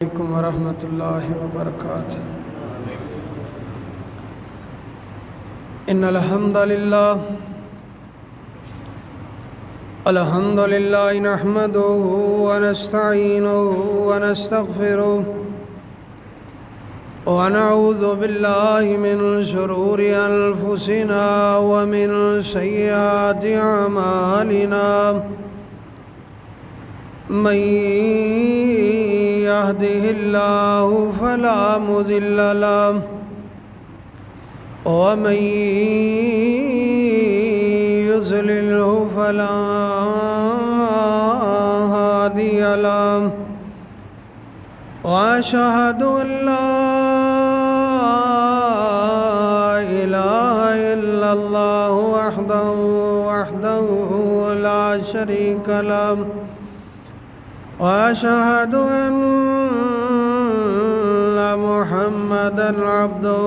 عليكم ورحمة الله وبركاته. إن الحمد لله نحمده ونستعينه ونستغفره ونعوذ بالله من شرور أنفسنا ومن سيئات أعمالنا. من يهده الله فلا مضل له ومن يضلله فلا هادي له وأشهد أن لا إله إلا الله وحده لا شريك له وأشهد أن محمدًا عبده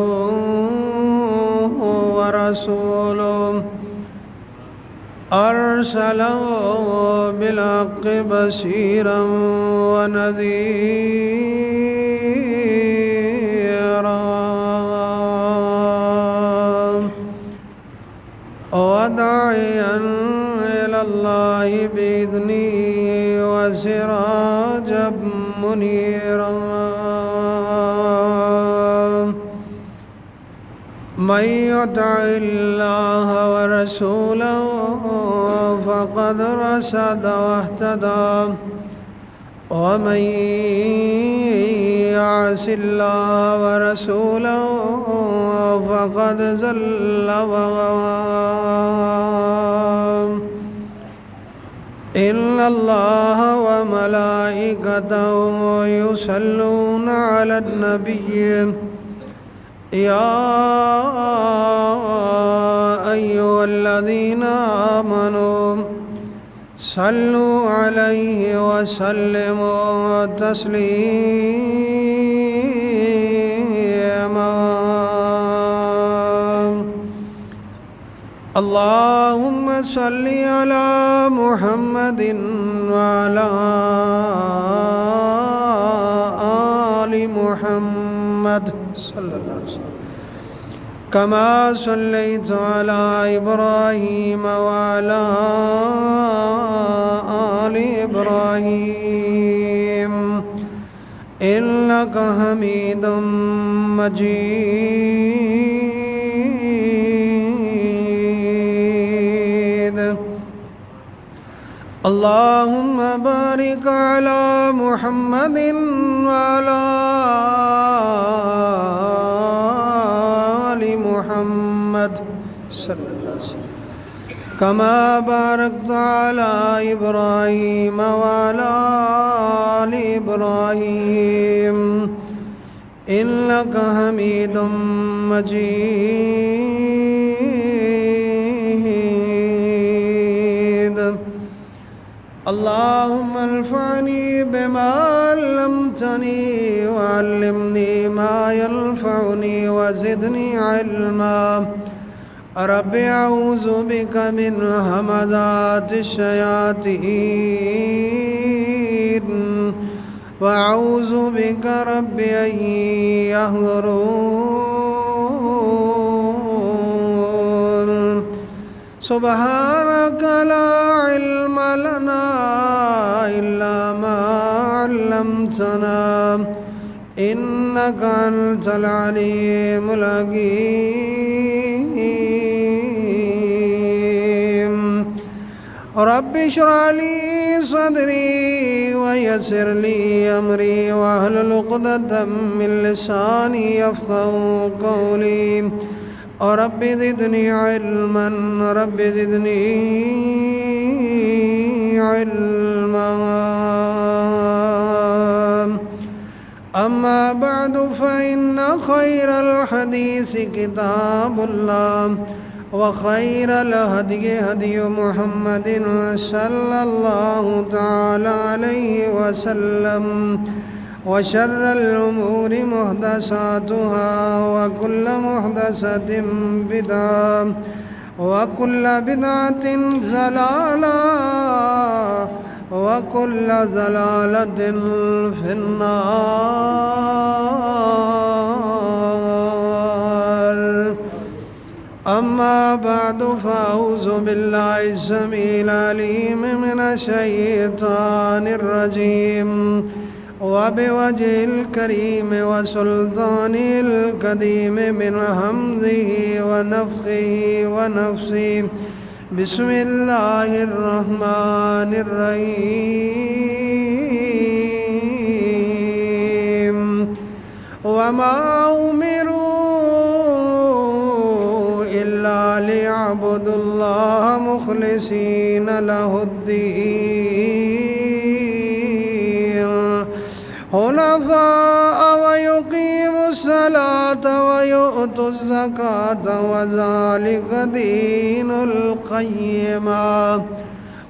ورسوله أرسله بالحق بشيرا ونذيرا وداعيا إلى الله بإذنه وسراجا منيرا. من يطع الله ورسوله فقد رشد واهتدى ومن يعص الله ورسوله فقد ضل وغوى. إن الله وملائكته يصلون على النبي يا أيها الذين آمنوا صلوا عليه وسلموا تسليما. اللهم صل على محمد وعلى آل محمد صلى الله عليه وسلم كما صليت على إبراهيم وعلى آل إبراهيم إنك حميد مجيد. اللهم بارك على محمد وعلى آل محمد صلى الله عليه وسلم كما باركت على إبراهيم وعلى آل إبراهيم إنك حميد مجيد. اللهم انفعني بما علمتني وعلمني ما ينفعني وزدني علما. رب أعوذ بك من همزات الشياطين وأعوذ بك رب أن يحضرون. سبحانك لا علم لنا إلا ما علمتنا إنك أنت العليم الحكيم. رب اشرح لي صدري ويسر لي أمري واحلل عقدة من لساني يفقهوا قولي. رب زدني علما رب زدني علما. أما بعد فإن خير الحديث كتاب الله وخير الهدي هدي محمد صلى الله تعالى عليه وسلم وشر الأمور محدثاتها وكل محدثة بدعة وكل بدعة ضلالة وكل ضلالة في النار. أما بعد فأعوذ بالله السميع العليم من الشيطان الرجيم وبوجه الكريم وسلطانه القديم من همزه ونفخه ونفسه. بسم الله الرحمن الرحيم. وما أمروا إلا ليعبدوا الله مخلصين له الدين حنفاء ويقيموا الصلاة ويؤتوا الزكاة وذلك دين القيمة.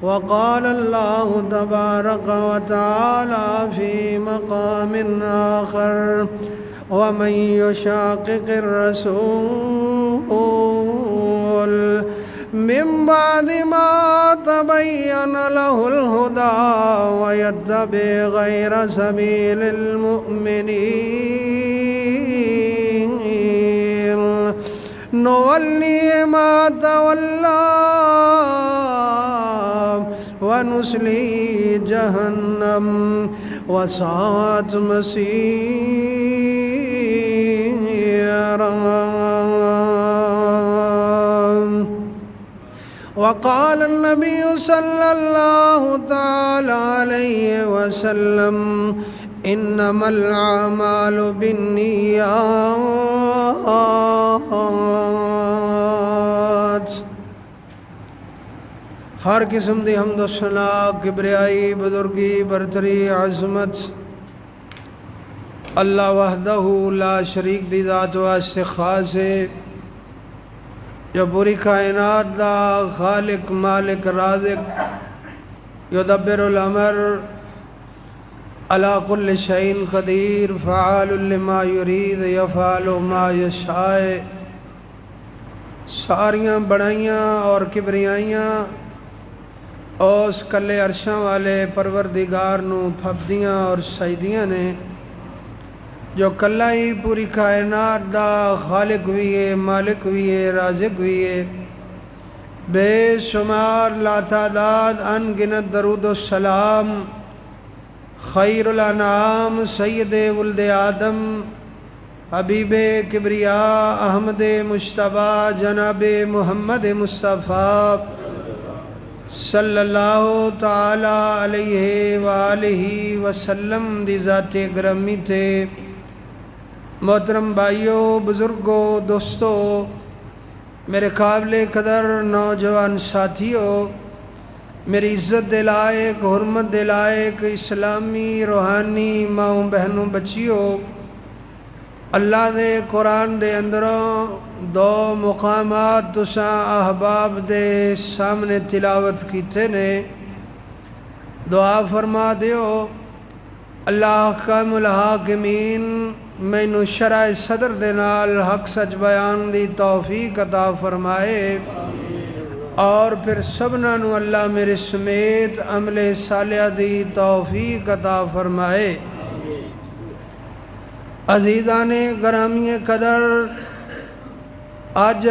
وقال الله تبارك وتعالى في مقام آخر: ومن يشاقق الرسول من بعد ما تبين له الهدى ويتبع غير سبيل المؤمنين نوليه ما تولى ونصليه جهنم وساءت مصيرا. وقال النبي صلى الله تعالى عليه وسلم: إنما الأعمال بالنيات. ہر قسم دی حمد و ثنا، کبریائی، بزرگی، برتری، عظمت اللہ وحدہ لا شریک دی ذات واسطے خاص ہے، جو پوری کائنات دا خالق، مالک، رازق، یدبر الامر، علی کل شیء قدیر، فعال لما یرید، یفعل ما یشاء. ساریاں بڑائیاں اور کبریائیاں اس کلے عرشاں والے پروردگار نو پھبدیاں اور سجدیاں نے، جو کلہ ہی پوری کائنات دا خالق بھی ہے، مالک بھی ہے، رازق بھی ہے. بے شمار لاتعداد ان گنت درود و سلام خیر الانعام سید ولد آدم حبیب کبریا احمد مجتبیٰ جناب محمد مصطفیٰ صلی اللہ تعالی علیہ وآلہ وسلم دی ذات گرامی تھے. محترم بھائیوں، بزرگوں، دوستوں، میرے قابل قدر نوجوان ساتھیوں، میری عزت دے لائق، حرمت دے لائق اسلامی روحانی ماؤں بہنوں بچیوں، اللہ دے قرآن دے اندروں دو مقامات تساں احباب دے سامنے تلاوت کیتے نے. دعا فرما دیو اللہ احکام الحاکمین مینو شرع صدر دے نال حق سچ بیان دی توفیق عطا فرمائے، اور پھر سبنا نو اللہ میرے سمیت عمل صالحہ دی توفیق عطا فرمائے. عزیزان گرامی قدر، آج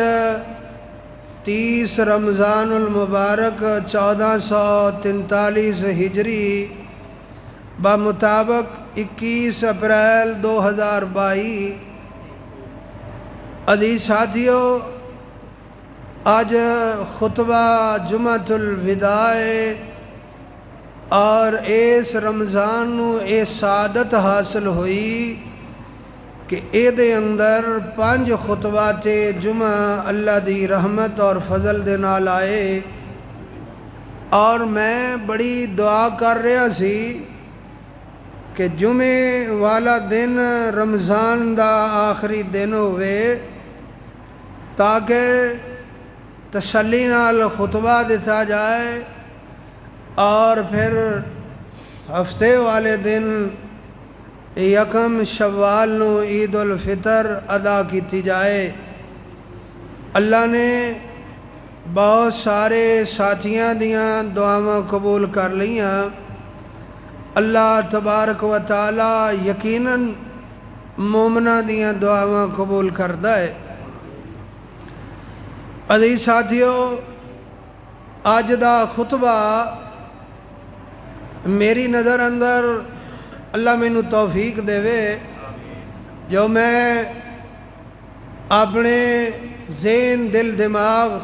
30 رمضان المبارک 1443 ہجری بمطابق 21 اپریل 2022. عزیز ساتھیوں، آج خطبہ جمعۃ الوداع اور اس رمضان نو اے سعادت حاصل ہوئی کہ اے دے اندر 5 خطبات جمعہ اللہ دی رحمت اور فضل دے نال آئے. اور میں بڑی دعا کر رہا سی کہ جمعے والا دن رمضان دا آخری دن ہوئے تاکہ تسلی نال خطبہ دیتا جائے اور پھر ہفتے والے دن یکم شوال نو عید الفطر ادا کیتی جائے. اللہ نے بہت سارے ساتھیاں دیاں دعاواں قبول کر لیاں. اللہ تبارک و تعالی یقیناً مومنہ دیاں دعاواں قبول کردا ہے۔ عزیز ساتھیو، اج دا خطبہ میری نظر اندر اللہ مینوں توفیق دے جو میں اپنے ذہن دل دماغ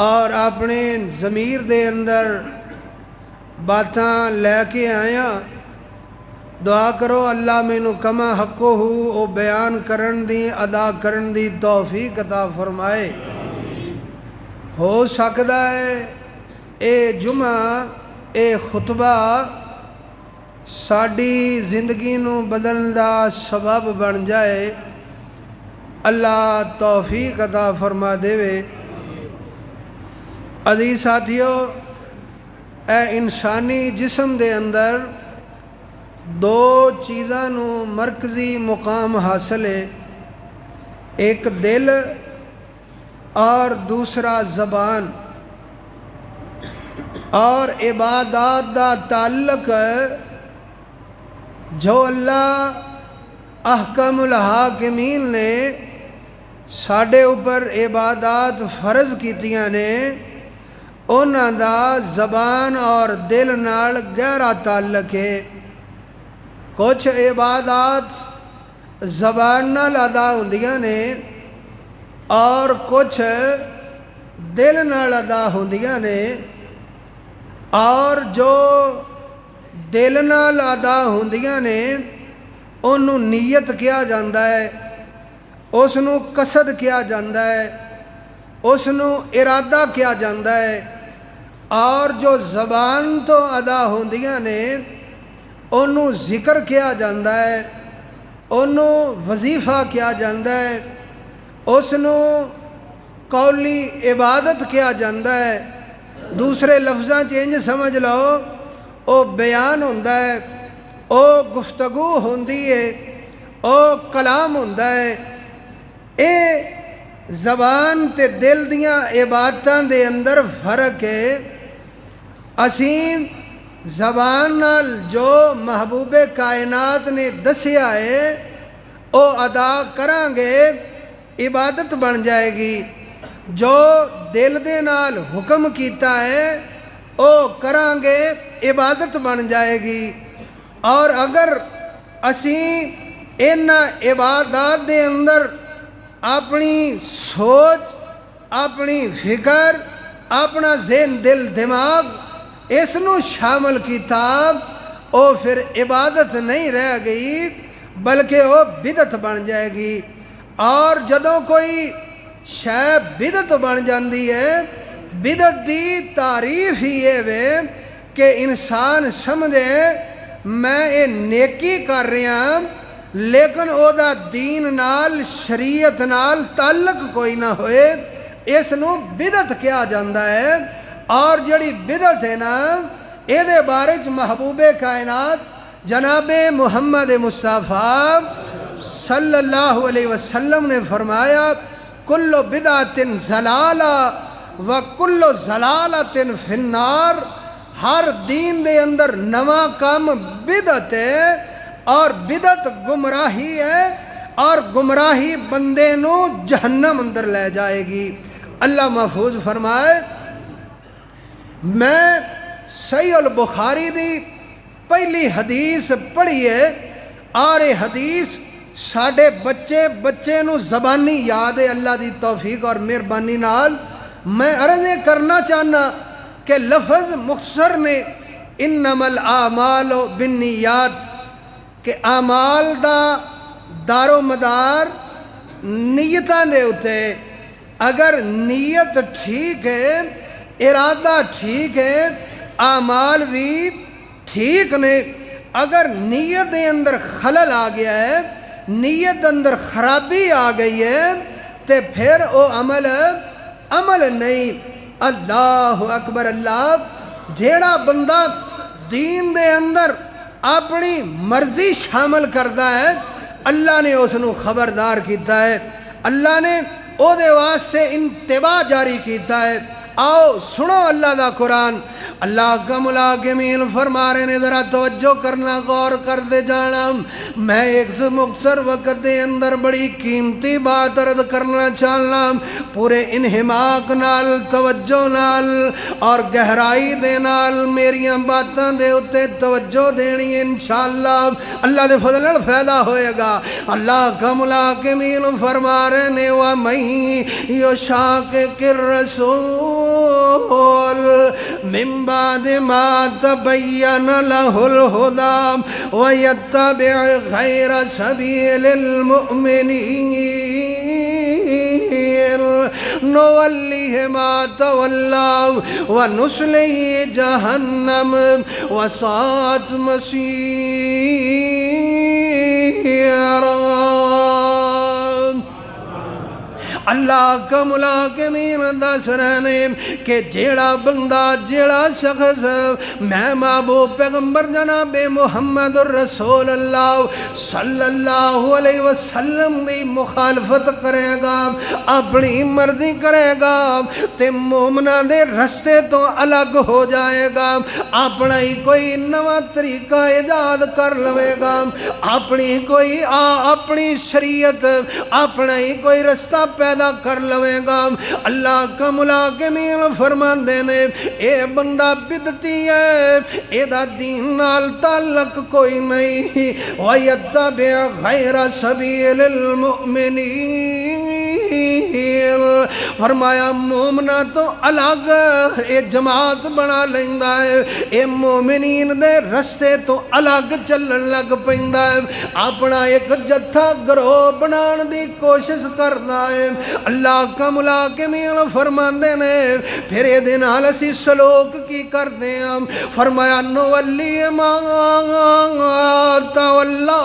اور اپنے ضمیر دے اندر باتاں لے کے آیا۔ دعا کرو اللہ مینوں کما حقو او بیان کرن دی ادا کرن دی توفیق عطا فرمائے۔ ہو سکدا ہے اے جمعہ اے خطبہ ساڈی زندگی نوں بدلن دا سبب بن جائے۔ اللہ توفیق عطا فرما دے۔ عزیز ساتھیو، اے انسانی جسم دے اندر دو چیزاں نوں مرکزی مقام حاصل ہے، ایک دل اور دوسرا زبان۔ اور عبادات دا تعلق جو اللہ احکم الحاکمین نے ساڈے اوپر عبادات فرض کیتیاں نے انہاں دا زبان اور دل نال گہرا تعلق ہے۔ کچھ عبادات زبان نال ادا ہوندیاں نے اور کچھ دل نال ادا ہوندیاں نے، اور جو دل نال ادا ہوندیاں نے انہوں نیت کیا جاندا ہے، اس نوں قصد کیا جاندا ہے، اس نوں ارادہ کیا جاندا ہے، اور جو زبان تو ادا ہوندیاں نے انہوں ذکر کیا جاندا ہے، انہوں وظیفہ کیا جاندا ہے، اس نوں قولی عبادت کیا جاندا ہے۔ دوسرے لفظاں چینج سمجھ لو، او بیان ہوندا ہے، او گفتگو ہوندی ہے، او کلام ہوندا ہے۔ اے زبان تے دل دیاں عبادتاں دے اندر فرق ہے۔ اسیں زبان نال جو محبوب کائنات نے دسیا ہے او ادا کران گے عبادت بن جائے گی، جو دل دے نال حکم کیتا ہے او کران گے عبادت بن جائے گی۔ اور اگر اسیں ان عبادات دے اندر اپنی سوچ، اپنی فکر، اپنا ذہن دل دماغ اس نو شامل کیتا او پھر عبادت نہیں رہ گئی بلکہ وہ بدعت بن جائے گی۔ اور جدوں کوئی شے بدعت بن جاندی ہے، بدعت دی تعریف ہی یہ وے کہ انسان سمجھے میں یہ نیکی کر رہا لیکن او دا دین نال شریعت نال تعلق کوئی نہ ہوئے، اس نو بدعت کیا جاندا ہے۔ اور جڑی بدعت ہے نا، اے دے بارے محبوب کائنات جناب محمد مصطفیٰ صلی اللہ علیہ وسلم نے فرمایا کل بدعت ضلالہ وکل ضلالۃ فی النار۔ ہر دین دے اندر نواں کام بدعت ہے اور بدعت گمراہی ہے، اور گمراہی بندے نو جہنم اندر لے جائے گی۔ اللہ محفوظ فرمائے۔ میں صحیح البخاری دی پہلی حدیث پڑھی ہے اور یہ حدیث ساڈے بچے نو زبانی یاد ہے اللہ دی توفیق اور مہربانی نال۔ میں عرض کرنا چاہنا کہ لفظ مختصر نے انما الاعمال بالنیات کہ اعمال دا دار و مدار نیتاں دے اتے۔ اگر نیت ٹھیک ہے، ارادہ ٹھیک ہے، اعمال بھی ٹھیک نے۔ اگر نیت دے اندر خلل آ گیا ہے، نیت اندر خرابی آ گئی ہے تے پھر او عمل نہیں۔ اللہ اکبر اللہ۔ جیڑا بندہ دین دے اندر اپنی مرضی شامل کرتا ہے اللہ نے اس نو خبردار کیتا ہے، اللہ نے او دے واسطے انتباہ جاری کیتا ہے۔ آؤ سنو اللہ دا قرآن. اللہ کا ملاکمین فرما رہے نے ذرا توجہ کرنا غور کر دے جانا. میں ایک مختصر وقت دے اندر بڑی قیمتی بات عرض کرنا چاہنا. پورے انہماک نال توجہ نال اور گہرائی دے نال میریاں باتاں دے اتے توجہ دینی انشاءاللہ اللہ دے فضل نال فائدہ ہوئے گا. اللہ کا ملاکمین فرما رہے نے وَمَن یُشَاقِقِ الرَّسُولَ مِن بَعْدِ مَا تَبَيَّنَ لَهُ الْهُدَى وَيَتَّبِعْ غَيْرَ سَبِيلِ الْمُؤْمِنِينَ نُوَلِّهِ مَا تَوَلَّى وَنُصْلِهِ جَهَنَّمَ وَسَاءَتْ مَصِيرًا. اللہ کا ملاکمین دس رہنے کہ جیڑا بندہ جیڑا شخص میں محبوب پیغمبر جناب محمد الرسول اللہ صلی اللہ علیہ وسلم دی مخالفت کرے گا اپنی مرضی کرے گا تے مومنہ دے رستے تو الگ ہو جائے گا. اپنا ہی کوئی نواں طریقہ ایجاد کر لوے گا اپنی کوئی اپنی شریعت اپنا ہی کوئی رستہ پیدا کر لوے گا. اللہ کا ملاکمین فرماندے نے اے بندہ بدتی ہے اے دا دین نال تعلق کوئی نہیں. وَيَتَّبِعْ غَيْرَ سَبِيلِ الْمُؤْمِنِينَ فرمایا مومنہ تو الگ اے جماعت بنا لیندہ ہے اے مومنین دے رستے تو الگ چلن لگ پیندہ ہے اپنا ایک جتھا گروہ بنان دی کوشش کرنا ہے. اللہ کا ملاکمین فرماندے نے پھر یہ دن اسی سلوک کی کرتے ہیں. فرمایا نولی ما تولا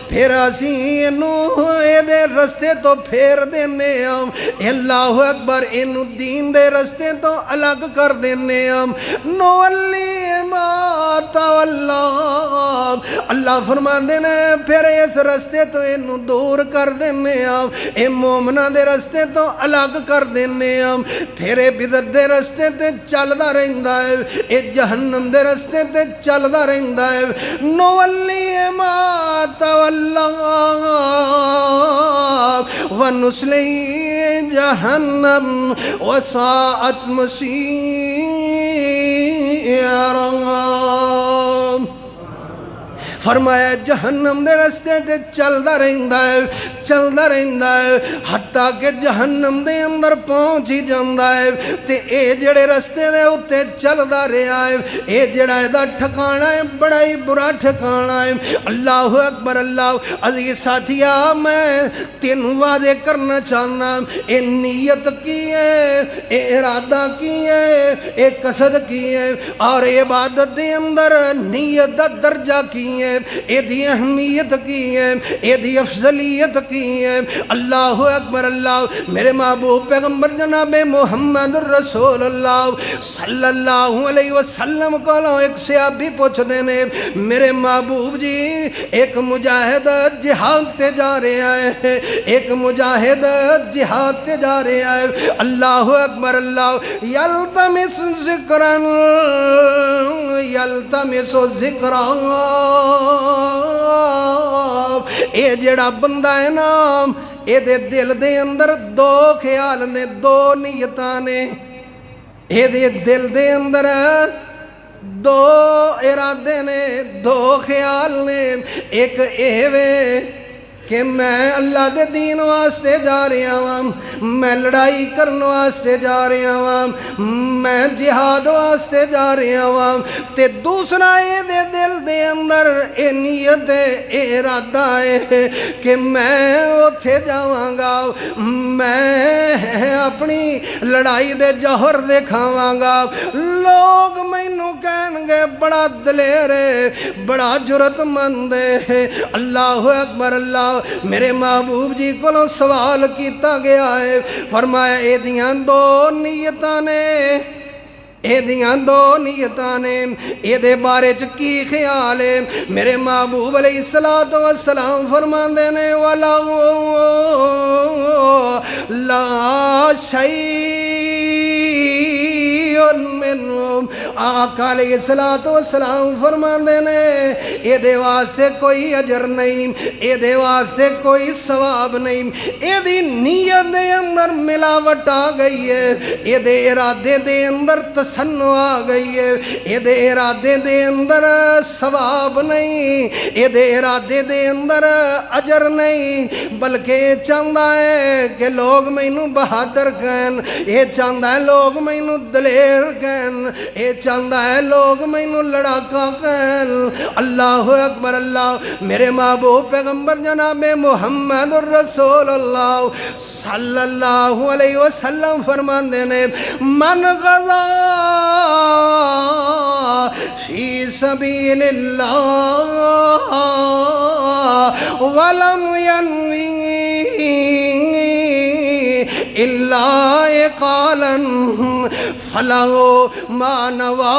پھر اسی انو اے دے رستے تو پھیر دینے ہم. اللہ اکبر انو دین دے رستے تو الگ کر دینے ہم. نولی ما تولا اللہ فرماندے نے پھر اس رستے تو انو دور کر دینے ہم. اے مومنہ دے رستے تو الگ کر دینے ہم. پھر اے بدت دے رستے تے چلدا رہندا ہے اے جہنم دے رستے تے چلدا رہندا ہے. نولی ما تولا وَنُصْلِهِ جَهَنَّمَ وَسَاءَتْ مَصِيرًا. فرمایا جہنم دے رستے تے چلدا رہندا ہے حتیٰ کہ جہنم دے اندر پہنچ ہی جاندا ہے تے اے جڑے رستے دے اتے چلدا رہا ہے اے جڑا دا ٹھکانہ ہے بڑا ہی برا ٹھکانہ ہے. اللہ اکبر. اللہ عزیز ساتھیا میں تین وعدے کرنا چاہنا اے نیت کی ہے اے ارادہ کی ہے اے قصد کی ہے اور عبادت دے اندر نیت دا درجہ کی ہے اے دی اہمیت کی ہے اے دی افضلیت کی ہے. اللہ اکبر. اللہ میرے محبوب پیغمبر جناب محمد الرسول اللہ صلی اللہ علیہ وسلم کو ایک صحابی پوچھ دینے میرے محبوب جی ایک مجاہد جہاد تے جا رہا ہے ایک مجاہد جہاد تے جا رہا ہے. اللہ اکبر. اللہ یلتمس ذکرن یلتمس ذکرن اے جڑا بندہ ہے نا اے دے دل دے اندر دو خیال نے دو نیتاں نے اے دے دل دے اندر دو ارادے نے دو خیال نے. ایک اے وے کہ میں اللہ دے دین واسطے جا رہا ہوں میں لڑائی کرنے واسطے جا رہا ہوں میں جہاد واسطے جا رہا ہوں تے دوسرا اے دے دل دے اندر اے نیت اے ارادہ ہے کہ میں اتھے جاواں گا میں اپنی لڑائی دے جوہر دکھاواں گا. لوگ مینوں کہن گے بڑا دلیر ہے بڑا جرت مند ہے. اللہ اکبر. اللہ میرے محبوب جی کو سوال کیتا گیا ہے فرمایا اے دیاں دو نیتاں نے اے دیاں دو نیتاں نے اے دے بارے چ کی خیال ہے. میرے محبوب علیہ السلام فرماندے نے وَلَا لَا شَيْءٍ منہم آقا علیہ السلام فرماندے نے اے دے واسطے کوئی اجر نہیں، اے دے واسطے کوئی ثواب نہیں، اے دی نیت دے اندر ملاوٹ آ گئی ہے، اے دے ارادے دے اندر تصنع آ گئی ہے، اے دے ارادے دے اندر ثواب نہیں، اے دے ارادے دے اندر اجر نہیں، بلکہ چاہتا ہے کہ لوگ مینوں بہادر کہن، اے چاہتا ہے لوگ مینوں دلیر کہن، اے چاہتا ہے لوگ مینوں لڑاکا کہن۔ اللہ اکبر اللہ، میرے محبوب پیغمبر جناب محمد الرسول اللہ صلی اللہ علیہ وسلم فرماندے نے من غزا فی سبیل اللہ ولم ینوی الا اقالا فلہو ما نوا۔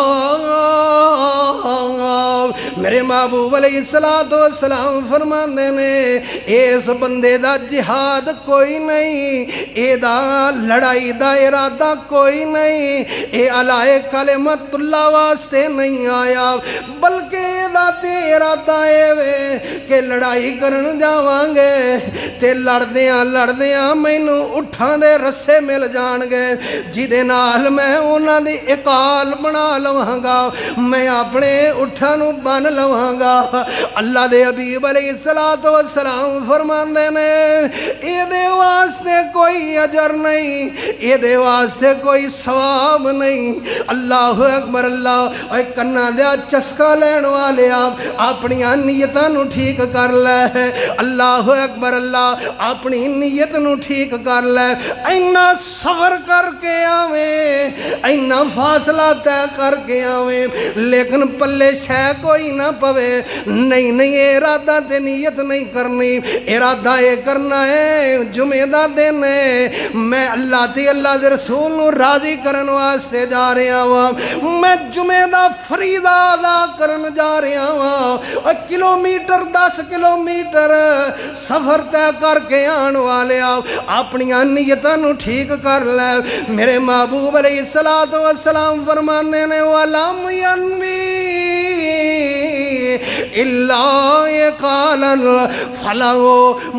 میرے محبوب علیہ السلام فرماندے نے اس بندے دا جہاد کوئی نہیں، اے دا لڑائی دا ارادہ کوئی نہیں، اے علائے کلمت اللہ واسطے نہیں آیا، بلکہ اے دا تے ارادہ اے وے کہ لڑائی کرن جاواں گے تے لڑدیاں مینوں اٹھاں دے رسے مل جان گے جدے نال میں انہاں دی اقال بنا لواں گا، میں اپنے اٹھاں نوں بن لواں گا۔ اللہ دے حبیب علیہ السلام فرماندے نے اے دے واسطے کوئی اجر نہیں، اے دے واسطے کوئی ثواب نہیں۔ اللہ اکبر اللہ، اے کنا دیا چسکا لین والے آپ اپنی نیتاں نوں ٹھیک کر لے۔ اللہ اکبر اللہ، اپنی نیت نوں ٹھیک کر لے، اینا صبر کر کے آویں، اینا فاصلہ طے کر کے آویں، لیکن پلے شے کوئی نہ پوے۔ نہیں ارادہ تے نیت نہیں کرنی، ارادہ یہ کرنا ہے جمعہ دا دن ہے، میں اللہ تے اللہ دے رسول نو راضی کرن واسطے جا رہا ہوں، میں جمعہ دا فریضہ ادا کرن جا رہا ہوں، اور کلومیٹر 10 کلومیٹر سفر طے کر کے آن والے آؤ، اپنی نیتاں نو ٹھیک کر لے۔ میرے محبوب علیہ السلام فرمانے نے وَلَمْ يَنْوِي إِلَّا يَقَالًا فَلَهُ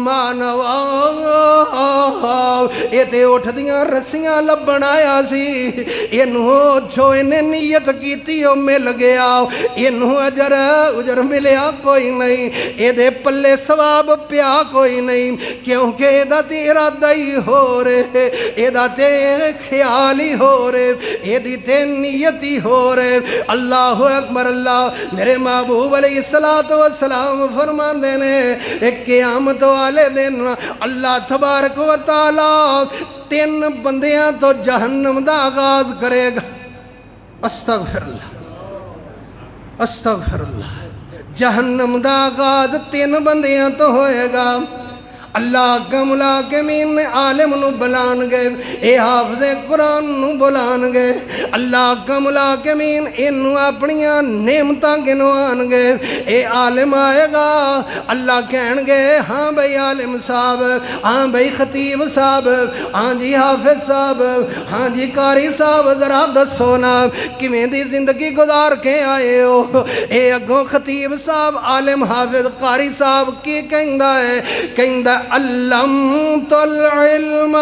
مَا نَوَا۔ یہ تے اٹھ دیاں رسیاں لبن آیا سی، انہوں جو انہیں نیت کیتی ہو مل گیا، انہوں اجر ملیا کوئی نہیں، یہ دے پلے ثواب پیا کوئی نہیں، کیونکہ یہ دا تے ارادہ ہی ہو رہے، یہ دا تے خیال ہی ہو رہے، یہ دی تے نیت ہی ہو رہے۔ اللہ اکبر اللہ، میرے محبوب علیہ السلام فرماندے نے ایک قیامت والے دن اللہ تبارک و تعالی 3 بندیاں تو جہنم دا آغاز کرے گا۔ استغفر اللہ، استغفر اللہ، جہنم دا آغاز 3 بندیاں تو ہوئے گا۔ اللہ کا ملاکمین نے عالم نو بلان گے، اے حافظ قرآن نو بلان گے، اللہ کا ملاکمین انو اپنیاں نعمتاں گنوان گے، اے عالم آئے گا، اللہ کہن گے ہاں بھئی عالم صاحب، ہاں بھئی خطیب صاحب، ہاں جی حافظ صاحب، ہاں جی قاری صاحب، ذرا دسو نا کیویں دی زندگی گزار کے آئے ہو۔ اے اگوں خطیب صاحب، عالم حافظ قاری صاحب کی کہندا ہے، کہندا علمت العلم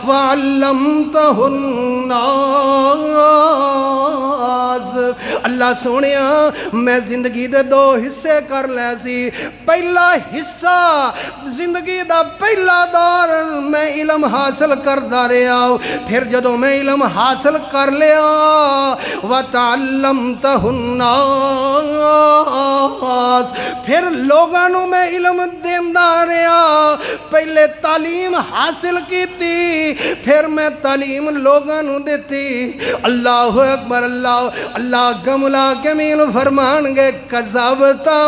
وعلمته الناس۔ اللہ سونیا میں زندگی دے 2 حصے کر لے سی، پہلا حصہ زندگی دا پہلا دور میں علم حاصل کردا رہا، پھر جدوں میں علم حاصل کر لیا وَتَعَلَّمْتَهُ النَّاسِ، پھر لوگاں نو میں علم دیندا رہا، پہلے تعلیم حاصل کیتی، پھر میں تعلیم لوگاں نو دیتی۔ اللہ اکبر اللہ، اللہ کا ملاکمین فرمان گے کذابتا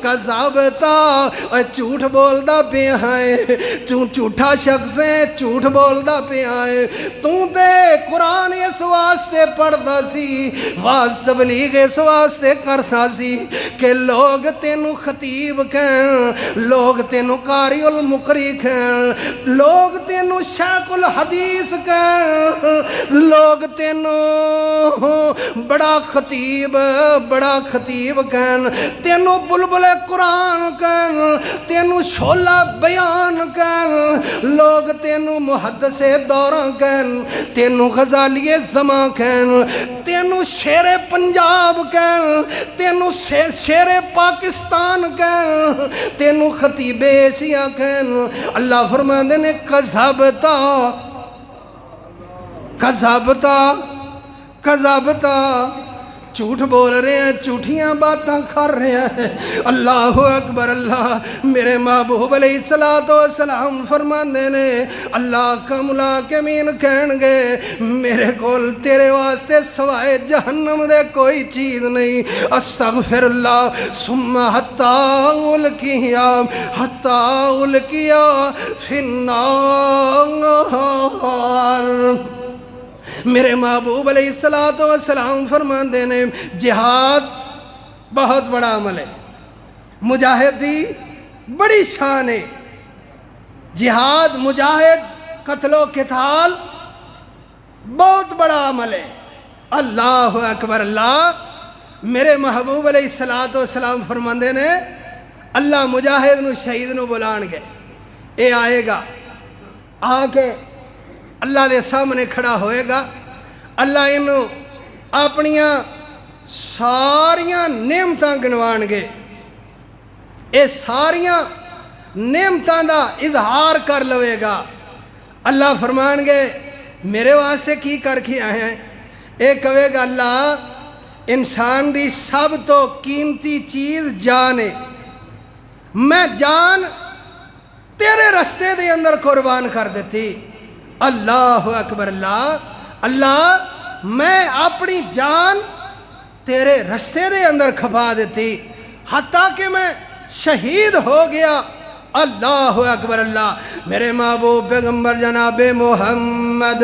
کذابتا، جھوٹ بولدا پیا ہے، جھوٹا شخص ہے، جھوٹ بولدا پیا ہے، تو تے قرآن اس واسطے پڑھدا سی، واز تبلیغ اس واسطے کرتا سی کہ لوگ لوگ تینوں خطیب کہن، لوگ تینوں قاری المقری کہن، لوگ تینوں شیخ الحدیث کہن، لوگ تینوں بڑا خطیب کہن، تینوں بلبل قرآن کہن، تینوں شعلہ بیان کہن، لوگ تینوں محدث دورہ کہن، تینوں غزالی زمان کہن، تینوں شیر پنجاب کہن، تینوں شیر پاکستان کہن، تینوں خطیب ایشیا کہن۔ اللہ فرماندے نے کذبتا جھوٹ بول رہے ہیں، جھوٹیاں باتاں کر رہے ہیں۔ اللہ اکبر۔ اللہ میرے محبوب علیہ السلام فرماندے نے اللہ کا ملاکمین کہن گے میرے کول تیرے واسطے سوائے جہنم دے کوئی چیز نہیں۔ استغفر اللہ ثم حتی القیا فی النار۔ میرے محبوب علیہ السلام فرماندے نے جہاد بہت بڑا عمل ہے، مجاہد دی بڑی شان ہے۔ جہاد مجاہد قتل و قتال بہت بڑا عمل ہے۔ اللہ اکبر۔ اللہ میرے محبوب علیہ السلام فرماندے نے اللہ مجاہد نو شہید نو بلان گے، اے آئے گا، آ کے اللہ دے سامنے کھڑا ہوئے گا، اللہ انہوں اپنیاں ساریاں نعمتاں گنوان گے، اے ساریاں نعمتاں دا اظہار کر لوے گا۔ اللہ فرمان گے میرے واسطے کی کر کے آئے ہیں؟ اے کہے گا اللہ انسان دی سب تو قیمتی چیز جان ہے، میں جان تیرے رستے دے اندر قربان کر دیتی۔ اللہ اکبر۔ اللہ میں اپنی جان تیرے رستے دے اندر کھپا دیتی حتیٰ کہ میں شہید ہو گیا۔ اللہ اکبر۔ اللہ میرے محبوب پیغمبر جناب محمد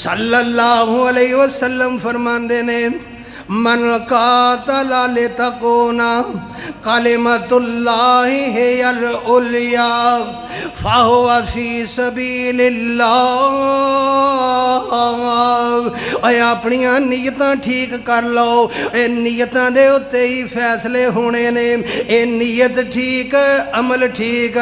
صلی اللہ علیہ وسلم فرماندے نے من قاتل لتکون کلمۃ اللہ ہی العلیٰ فہو فی سبیل اللہ۔ اے اپنیاں نیتاں ٹھیک کر لو، اے نیتاں دے اتے ہی فیصلے ہونے نے۔ اے نیت ٹھیک عمل ٹھیک،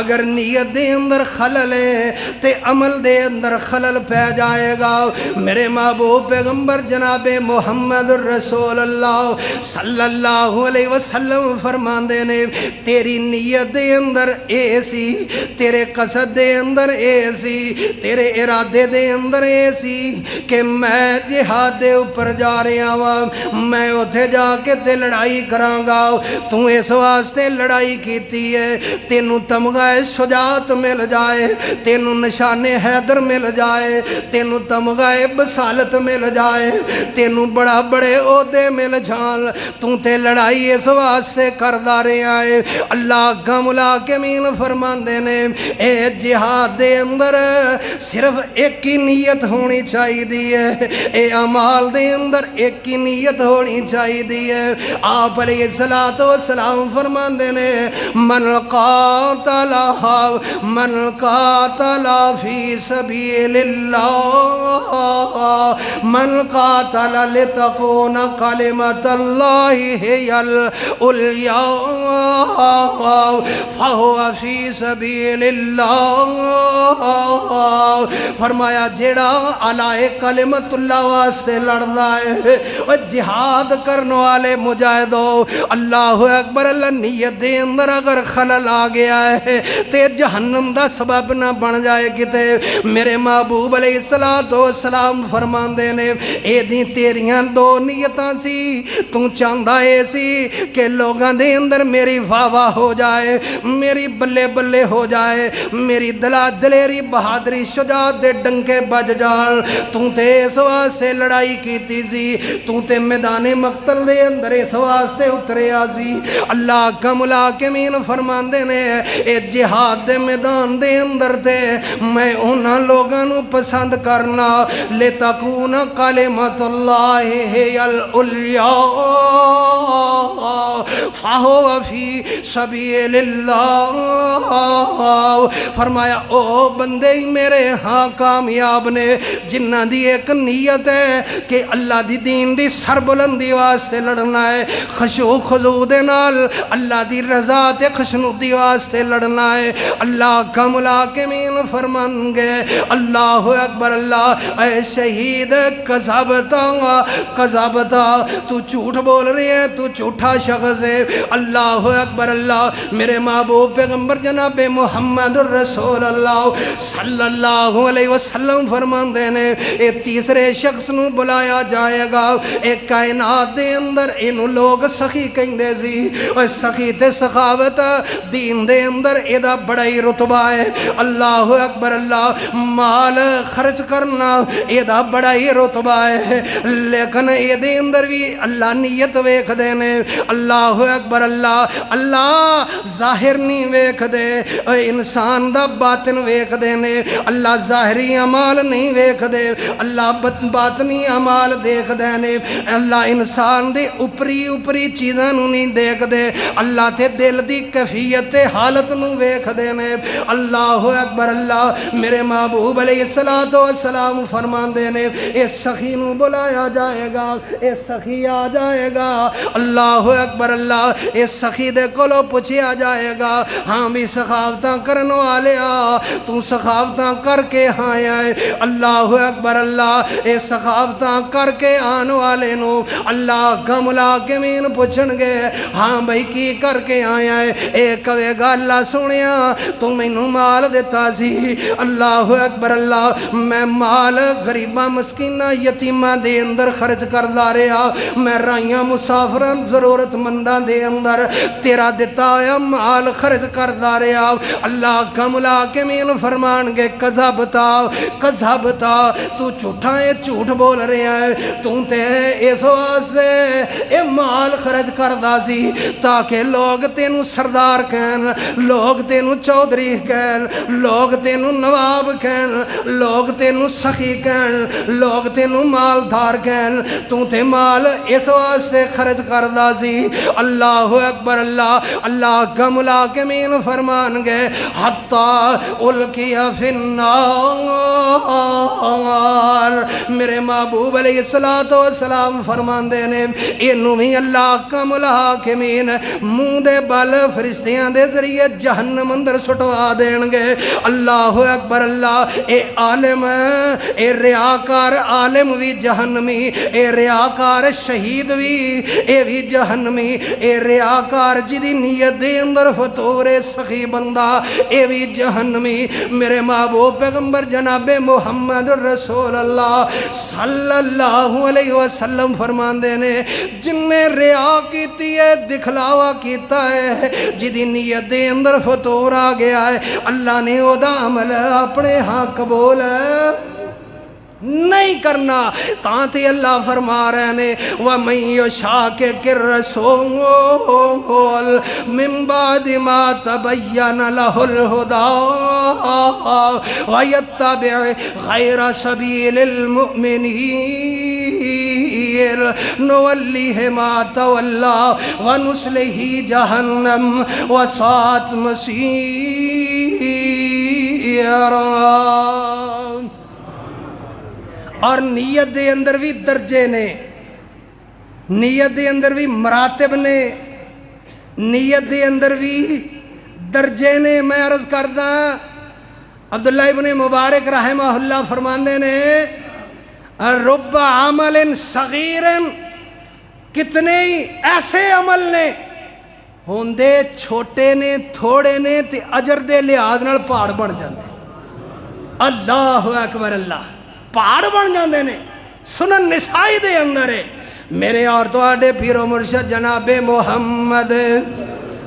اگر نیت دے اندر خلل ہے تے عمل دے اندر خلل پہ جائے گا۔ میرے محبوب پیغمبر جناب محمد رسول اللہ صلی اللہ علیہ وسلم فرماندے نے تیری نیت دے اندر اے سی، تیرے قصد دے اندر اے سی، تیرے ارادے دے اندر اے سی کہ میں جہاد دے اوپر جا رہا ہوں، میں اتھے جا کے تے لڑائی کراں گا۔ تو اس واسطے لڑائی کیتی ہے تینوں تمغہ شجاعت مل جائے، تینوں نشان حیدر مل جائے، تینوں تمغہ بسالت مل جائے، تینوں بڑا بڑے عہدے مل جان، تو تے لڑائی اس واسطے کردہ رہا ہے۔ اللہ کا ملاکمین فرماندے نے اے جہاد دے اندر صرف ایک ہی نیت ہونی چاہی دی ہے، اے عمال دے اندر ایک ہی نیت ہونی چاہی دی ہے۔ آپ علیہ السلام فرماندے نے من قاتل فی سبیل اللہ، من قاتل لتکون کلمۃ اللہ ہی العلیٰ فہو فی سبیل اللہ۔ فرمایا جیڑا علی کلمت اللہ واسطے لڑنا ہے اور جہاد کرنے والے مجاہدو اللہ اکبر۔ اللہ نیت دے اندر اگر خلل آ گیا ہے تے جہنم دا سبب نہ بن جائے کتے۔ میرے محبوب علیہ السلام فرماندے نے اے دی تیریاں دو نیتاں سی، تو چاہندہ اے سی کہ لوگاں دے اندر میری واہ واہ ہو جائے، میری بلے بلے ہو جائے، میری دلیری بہادری شجاعت دے ڈنکے بج جان۔ تو تے اس واسطے لڑائی کیتی سی، تو تے میدان مقتل دے اندر اس واسطے اترے آسی۔ اللہ کا ملاکمین فرماندے نے اے جہاد دے میدان دے اندر تے میں انہاں لوگاں نو پسند کرنا لتکون کلمۃ اللہ ہی العلیٰ فَهُوَ فِي سَبِيلِ اللَّهِ فرمایا او بندے میرے ہاں کامیاب نے جنہ دی ایک نیت ہے کہ اللہ دی دین دی سربلندی واسطے لڑنا ہے خشوع خضوع دے نال اللہ دی رضا تے خشنودی واسطے لڑنا ہے اللہ کا ملاکمین فرمان گے اللہ اکبر اللہ اے شہید قذابتا تو جھوٹ بول رہی ہے تو جھوٹا شخص ہے اللہ اکبر اللہ میرے محبوب پیغمبر جناب محمد الرسول اللہ صلی اللہ علیہ وسلم فرمان دینے اے تیسرے شخص نو بلایا جائے گا ایک کائنات دے اندر انہوں لوگ سخی کہیں دے زی اور سخی تے سخاوت دین دے اندر ایدہ بڑائی رتبہ ہے اللہ اکبر اللہ مال خرچ کرنا ایدہ بڑائی رتبہ ہے لیکن ایدے اندر بھی اللہ نیت ویکھ دینے اللہ اکبر اللہ اللہ ظاہر نہیں ویکھ دے انسان دا باطن ویکھ دینے اللہ ظاہری عمال نہیں ویکھ دے اللہ باطنی عمال دیکھ دینے اللہ انسان دے اوپری چیزاں نو نہیں دیکھ دے اللہ تے دل دی کیفیت حالت نو ویکھ دینے اللہ اکبر اللہ میرے محبوب علیہ السلام فرمان دینے اے سخی نو بلایا جائے گا اے سخی آ جائے گا اللہ اکبر اللہ اے سخی دے کولو پوچھیا جائے گا ہاں بھی سخاوتاں کرنو آلیا تو سخاوتاں کر کے ہاں آئے اللہ اکبر اللہ اے سخاوتاں کر کے آن والے نو اللہ کا ملاکمین پوچھن گے ہاں بھئی کی کر کے آیا ہے اے کوے گا اللہ سنیا تو میں نو مال دیتا سی اللہ اکبر اللہ میں مال غریبہ مسکینہ یتیمہ دے اندر خرچ کر داریا میں رائیاں مسافران ضرورت مندان دے اندر تیرا دیتا ہے مال خرچ کر داریا اللہ کا ملاکمین فرمان گے قذابتا تو جھوٹا ہے جھوٹ بول رہے ہیں تو تے اس واسطے اے مال خرچ کر دا سی تاکہ لوگ تینو سردار کہن لوگ تینو چودھری کہن لوگ تینو نواب کہن لوگ تینو سخی کہن لوگ تینو مالدار کہن تو تے مال اس واسطے خرچ کر دا سی اللہ اکبر اللہ کا ملاکمین فرمان گے حتی الکیا فی النار میرے محبوب علیہ السلام فرمان دینے انہوں ہی اللہ کا ملاکمین منہ دے بال فرشتیاں دے ذریعے جہنم اندر سٹوا دین گے اللہ اکبر اللہ اے عالم اے ریاکار عالم بھی جہنمی اے ریاکار شہید بھی جہنمی اے ریاکار جدی نیت دے اندر فطور سخی بندہ اے بھی جہنمی میرے محبوب پیغمبر جناب محمد الرسول اللہ صلی اللہ علیہ وسلم فرمان دینے جن نے ریا کیتی ہے دکھلاوا کیتا ہے جدی نیت دے اندر فطور آ گیا ہے اللہ نے او دا عمل اپنے ہاں قبول نہیں کرنا تانتے اللہ فرما رہے نے وَمَن يُشَاقِقِ الرَّسُولَ مِن بَعْدِ مَا تَبَيَّنَ لَهُ الْهُدَىٰ وَيَتَّبِعْ غَيْرَ سَبِيلِ الْمُؤْمِنِينَ نُوَلِّهِ مَا تَوَلَّىٰ وَنُصْلِهِ جَهَنَّمَ وَسَاءَتْ مَصِيرًا اور نیت دے اندر بھی درجے نے نیت دے اندر بھی مراتب نے نیت دے اندر بھی درجے نے میں عرض کردہ عبداللہ ابن مبارک رحمہ اللہ فرماندے نے رب عمل صغیر کتنے ہی ایسے عمل نے ہوندے چھوٹے نے تھوڑے نے تے اجر دے لحاظ نال پہاڑ بن جاندے اللہ اکبر اللہ پہاڑ بن جاندے نے سنن نسائی دے اندر ہے میرے اور تو آڈے پیرو مرشد جناب محمد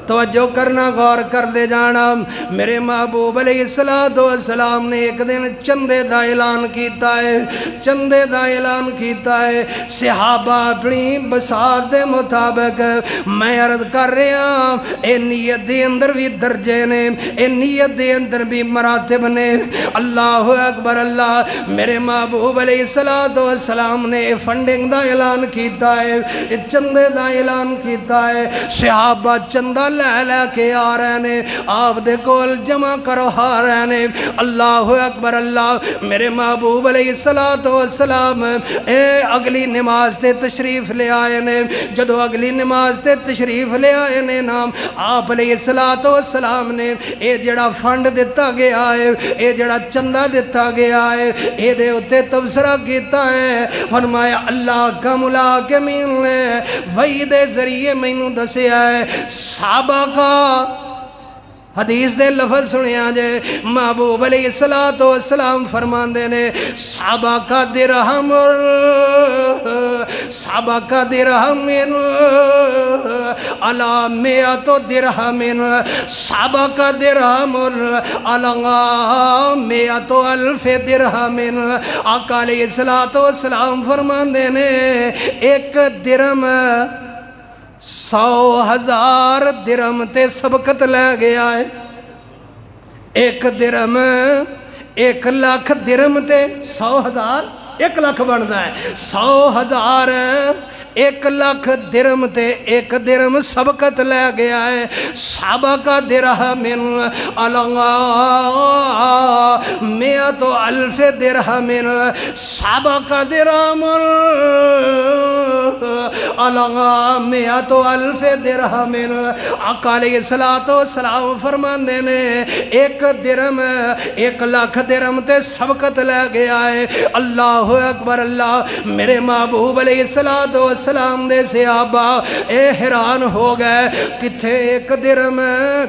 توجہ کرنا غور کر دے جانا میرے محبوب علیہ السلام نے ایک دن چندے دا اعلان کیتا ہے چندے دا اعلان کیتا ہے صحابہ اپنی بساط دے مطابق میں عرض کر رہا اے نیت دے اندر بھی درجے نے اے نیت دے اندر بھی مراتب نے اللہ اکبر اللہ میرے محبوب علیہ السلام نے فنڈنگ دا اعلان کیتا ہے چندے دا اعلان کیتا ہے صحابہ چندہ لے لے کے آ رہے نے آپ دے کول جمع کرو آ رہے نے اللہ اکبر اللہ میرے محبوب علیہ السلام اگلی نماز تے تشریف لے آئے نے جدو اگلی نماز تے تشریف لے آئے نے نام آپ علیہ السلام نے اے جڑا فنڈ دیتا گیا ہے اے جڑا چندہ دیتا گیا ہے اے دے اتے تبصرہ کیتا ہے فرمایا اللہ کا ملاکمین نے وحی دے ذریعے میں نو دسے آئے صحابہ کا حدیث دے لفظ سنیا جے محبوب علیہ السلام فرمان دے نے صحابہ کا درہم علا میات درہم صحابہ کا درہم علا میات الف درہم آقا علیہ السلام فرمان دے نے ایک درہم 100,000 درہم تے سبقت لے گیا ہے ایک درہم 1,00,000 درہم تے 100,000 1,00,000 بنتا ہے 100,000 1,00,000 درہم تے ایک درہم سبقت لے گیا ہے صحابہ کا درہم علا میات الف درہم صحابہ کا درہم علا میات الف درہم آقا علیہ السلام فرمان دے نے ایک درہم 1,00,000 درہم تے سبقت لے گیا ہے اللہ اکبر اللہ میرے محبوب علیہ السلام دے صحابہ اے حیران ہو گئے کتھے ایک درہم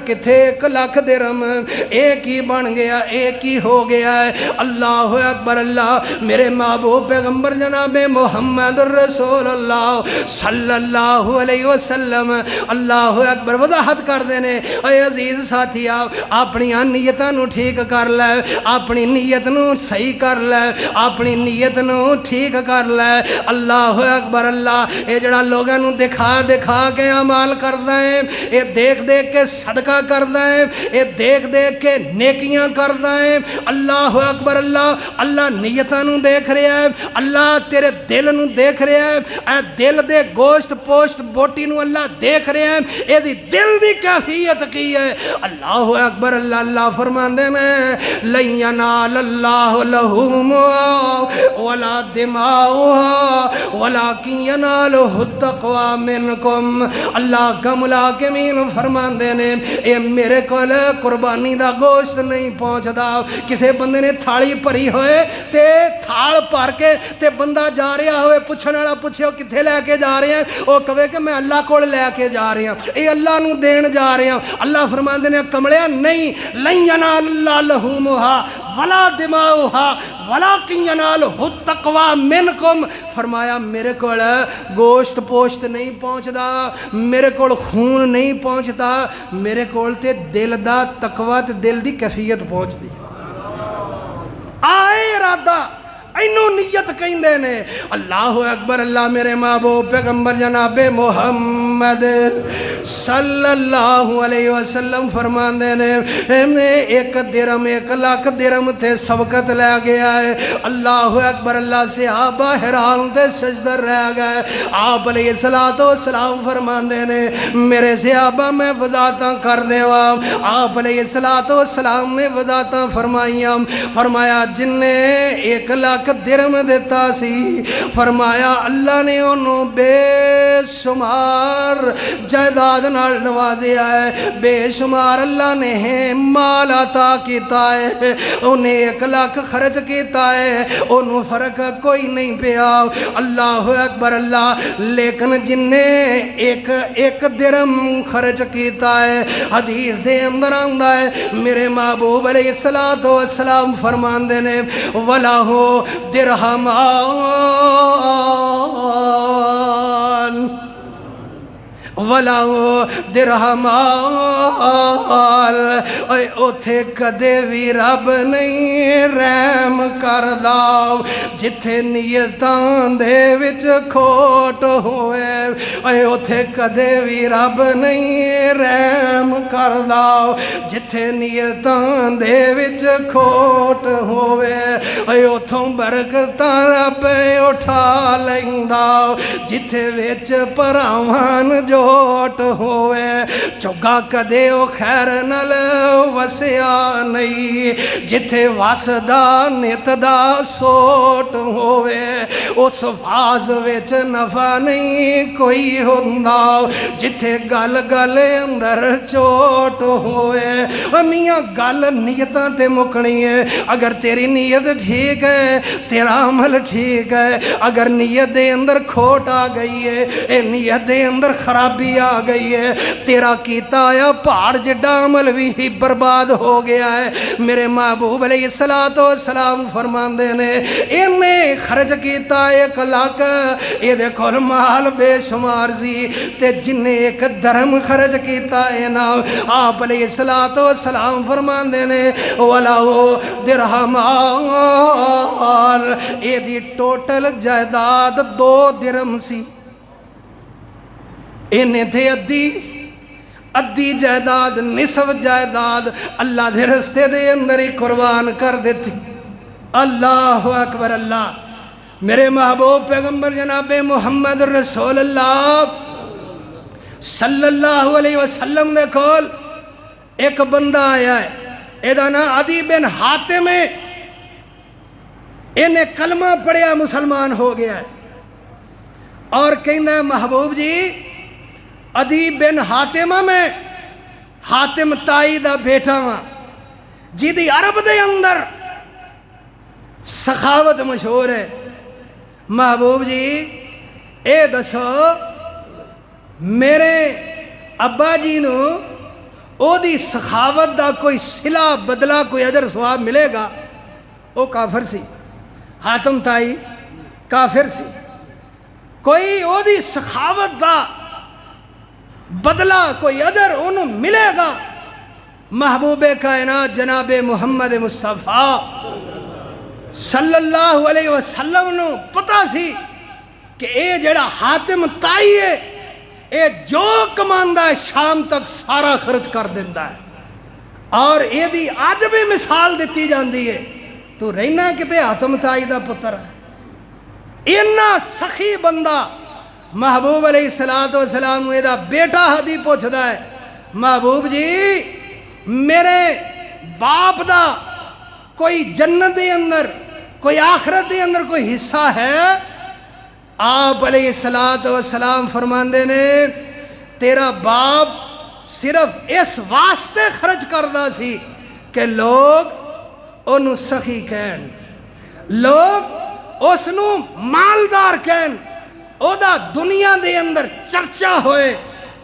کتھے 1,00,000 درہم ایک ہی بن گیا ایک ہی ہو گیا ہے اللہ اکبر اللہ میرے محبوب پیغمبر جناب محمد الرسول اللہ صلی اللہ علیہ وسلم اللہ اکبر وضاحت کر دینے اے عزیز ساتھی اپنی نیتاں نو ٹھیک کر لے اپنی نیت نو صحیح کر لے اپنی نیت نو ٹھیک کر لے اللہ اکبر اللہ اے جڑا لوگاں نو دکھا کے عمال کردا ہے اے دیکھ کے صدقہ کردا ہے اے دیکھ کے نیکیاں کردا ہے اللہ اکبر اللہ نیتاں نو دیکھ رہا ہے اللہ تیرے دل نو دیکھ رہا ہے اے دل دے گوشت پوشت بوٹی نو اللہ دیکھ رہے ہیں اے دی دل دی کیفیت کی ہے اللہ اکبر اللہ فرمان دے نے لن ینال اللہ لحومها ولا دماؤها ولکن ینالہ التقوی منکم اللہ کا ملاکمین فرمان دے نے اے میرے کول قربانی دا گوشت نہیں پہنچدا کسے بندے نے تھالی بھری ہوئے تے تھال بھر کے تے بندہ جا رہا ہوئے پوچھنے والا پوچھے ہو کتھے لے کے جا رہے ہیں وہ کہے کہ میں اللہ کو لے کے جا رہے ہیں اے اللہ نو دین جا رہے ہیں اللہ فرمان دے نے کمڑے نہیں لن ینال اللہ لحومها ولا دماؤها ولکن ینالہ التقوی منکم فرمایا میرے کول گوشت پوشت نہیں پہنچدا میرے کول خون نہیں پہنچدا میرے کول تے دل دا تقوی تے دل دی کیفیت پہنچدی آئے ارادہ اینو نیت کہندے نے اللہ اکبر اللہ میرے محبوب پیغمبر جناب محمد صلی اللہ علیہ وسلم فرمان دے نے ایک درہم 1,00,000 درہم تے سبقت لے گیا ہے اللہ اکبر اللہ صحابہ حیران تے سجدہ رہ گئے آپ علیہ السلام فرمان دے نے میرے صحابہ میں وضاحتاں کر دیواں آپ علیہ السلام نے وضاحتاں فرمایا جن نے 1,00,000 درہم دیتا سی فرمایا اللہ نے انہوں بے شمار جائیداد نال نوازیا ہے بے شمار اللہ نے مال عطا کیتا ہے انہیں 1,00,000 خرچ کیتا ہے انہوں فرق کوئی نہیں پیا اللہ اکبر اللہ لیکن جن نے ایک درہم خرچ کیتا ہے حدیث دے اندر آندا ہے میرے محبوب علیہ السلام فرمان دے نے وَلَهُ درہمان وَلَو درہمال اوتھے کدے بھی رب نہیں رحم کردا جتھے نیتاں دے وچ کھوٹ ہوئے اوتھے کدے بھی رب نہیں رحم کردا جتھے نیتاں دے وچ کھوٹ ہوئے اوتھوں برکتاں رب اٹھا لیندا جتھے وچ پراوان جوٹ ہوئے چوگا کدے او خیر نال وسیا نہیں جتھے واسدا نت دا سوٹ ہوئے اس واز وچ نفع نہیں کوئی ہوندا جتھے گل گل اندر چوٹ ہوئے میاں گل نیتاں تے مکنی ہے اگر تیری نیت ٹھیک ہے تیرا عمل ٹھیک ہے اگر نیت دے اندر کھوٹ آ گئی ہے اے نیت دے اندر خرابی آ گئی ہے تیرا کیتا آیا پہاڑ جڈا عمل بھی برباد ہو گیا ہے میرے محبوب علیہ السلام فرماندے نے انہیں خرچ کیتا 1 لاکھ یہ دیکھو مال بے شمار سی تے جنہیں 1 درہم خرچ کیتا ہے نا آپ علیہ السلام فرماندے نے وَلَوْ دِرْہَمَال یہ دی ٹوٹل جائیداد 2 درہم سی انہیں تھے ادھی جائیداد نصف جائیداد اللہ دے رستے دے اندر ہی قربان کر دیتی اللہ اکبر اللہ میرے محبوب پیغمبر جناب محمد رسول اللہ صلی اللہ علیہ وسلم نے کول ایک بندہ آیا ہے ایدہ نا عدی بن حاتم ہے انہیں کلمہ پڑھیا مسلمان ہو گیا ہے اور کہنا ہے محبوب جی عدی بن حاتم میں حاتم تائی دا بیٹا ہاں جی دی عرب دے اندر سخاوت مشہور ہے محبوب جی اے دسو میرے ابا جی نو او دی سخاوت دا کوئی صلہ بدلہ کوئی اجر ثواب ملے گا او کافر سی حاتم تائی کافر سی کوئی او دی سخاوت دا بدلہ کوئی اجر انہوں ملے گا محبوب کائنات جناب محمد مصطفیٰ صلی اللہ علیہ وسلم نو پتا سی کہ اے جڑا حاتم تائی ہے اے جو کماندہ ہے شام تک سارا خرچ کر دیندہ ہے اور اے دی آج بھی مثال دیتی جاندی ہے تو رہنا کتے حاتم تائی دا پتر ہے اینا سخی بندہ محبوب علیہ السلام دا بیٹا حدی پوچھدا ہے محبوب جی میرے باپ دا کوئی جنت دے اندر کوئی آخرت دے اندر کوئی حصہ ہے آپ علیہ السلام فرماندے نے تیرا باپ صرف اس واسطے خرچ کردہ سی کہ لوگ انہوں سخی کہن لوگ اس نو مالدار کہن او دا دنیا دے اندر چرچا ہوئے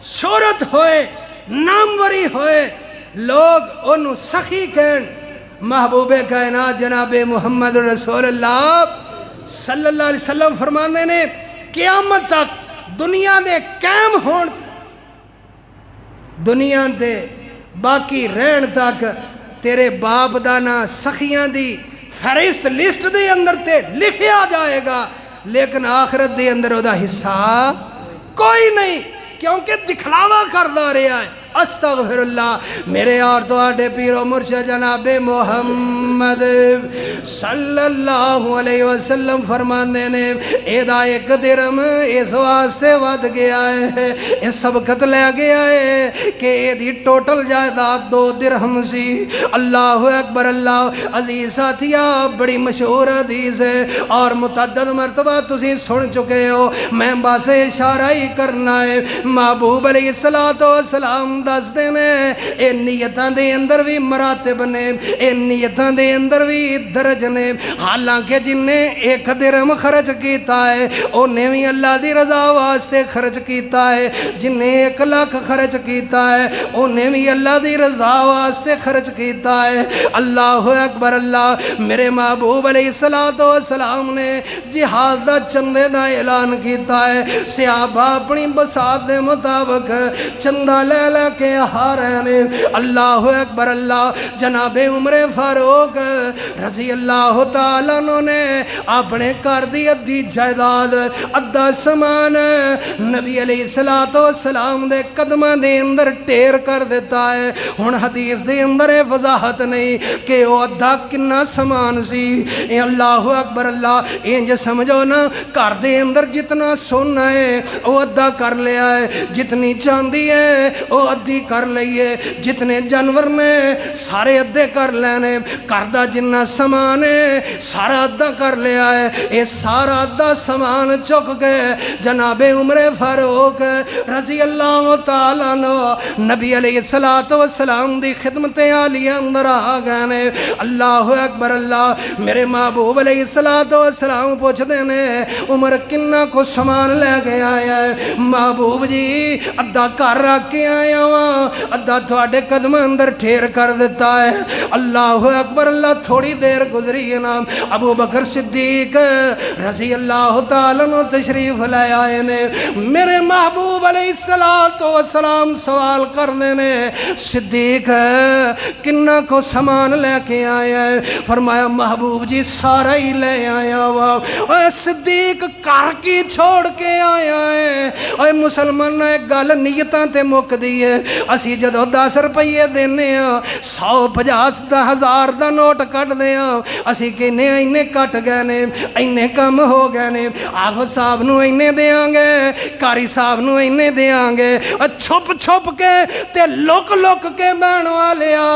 شہرت ہوئے ناموری ہوئے لوگ انہوں سخی کہن محبوب کائنات جناب محمد رسول اللہ صلی اللہ علیہ وسلم فرماندے نے قیامت تک دنیا دے قائم ہون دنیا دے باقی رہن تک تیرے باپ دانا سخیاں دی فہرست لسٹ دے اندر تے لکھیا جائے گا لیکن آخرت دے اندر او دا حصہ کوئی نہیں کیونکہ دکھلاوا کردہ رہا ہے استغفر اللہ میرے اور تو آٹے پیر و مرشد جناب محمد صلی اللہ علیہ وسلم فرمانے نے ایدہ 1 درہم اس واسطے ود گیا ہے اس سبقت لے گیا ہے کہ ایدی ٹوٹل جائیداد 2 درہم سی اللہ اکبر اللہ عزیز ساتھیا بڑی مشہور حدیث ہے اور متعدد مرتبہ تسی سن چکے ہو میں بس اشارہ ہی کرنا ہے محبوب علیہ السلام دستے نے اے نیتاں دے اندر بھی مراتب نے، اے نیتاں دے اندر بھی درج نے۔ حالانکہ جن نے 1 درہم خرچ کیتا ہے انہیں بھی اللہ دی رضا واسطے خرچ کیتا ہے، جن نے 1 لاکھ خرچ کیتا ہے انہیں بھی اللہ دی رضا واسطے خرچ کیتا ہے۔ اللہ اکبر اللہ۔ میرے محبوب علیہ السلام نے جہاد دا چندے دا اعلان کیتا ہے، صحابہ اپنی بساط دے مطابق چندہ لے لے کے آ رہے نے۔ اللہ اکبر اللہ۔ جناب عمر فاروق رضی اللہ تعالیٰ عنہ نے اپنے گھر دی ادھی جائیداد ادھا سامان نبی علیہ السلام دے قدماں دے اندر ٹیر کر دیتا ہے۔ ہن حدیث دے اندر وضاحت نہیں کہ وہ ادھا کنا سامان سی۔ اے اللہ اکبر اللہ۔ انج سمجھو نا گھر دے اندر جتنا سونا ہے وہ ادھا کر لیا ہے، جتنی چاندی ہے وہ ادھی کر لئیے، جتنے جانور نے سارے ادھے کر لینے، گھر دا جنہ سامان ہے سارا ادھا کر لیا ہے۔ اے سارا ادھا سامان چک کے جناب عمر فاروق رضی اللہ تعالیٰ عنہ نبی علیہ السلام دی خدمت عالیہ اندر آ گئے نے۔ اللہ اکبر اللہ۔ میرے محبوب علیہ السلام پوچھ دینے عمر کنہ کو سامان لے کے آیا ہے؟ محبوب جی ادھا کر رکھ کے آیا ہوا، ادھا تھوڑے قدم اندر ٹھیر کر دیتا ہے۔ اللہ اکبر اللہ۔ تھوڑی دیر گزری ہے نا، ابو بکر صدیق رضی اللہ تعالیٰ عنہ تشریف لے آئے نے۔ میرے محبوب علیہ السلام سوال کر دینے صدیق کنہ کو سامان لے کے آیا ہے؟ فرمایا محبوب جی سارا ہی لے آیا ہوا۔ اے صدیق کر کی چھوڑ کے آیا ہے؟ اے مسلمان ایک گل نیتاں تے مک دی ہے۔ اسی جدو 10 روپیے دینے ہاں 150 10,000 دا نوٹ کٹ دے ہاں، اسی کہنے اینے کٹ گئے نے، اینے کم ہو گئے نے، آفت صاحب نو اینے دیاں گے، کاری صاحب نو اینے دیاں گے، چھپ چھپ کے تے لک لک کے بہن والیا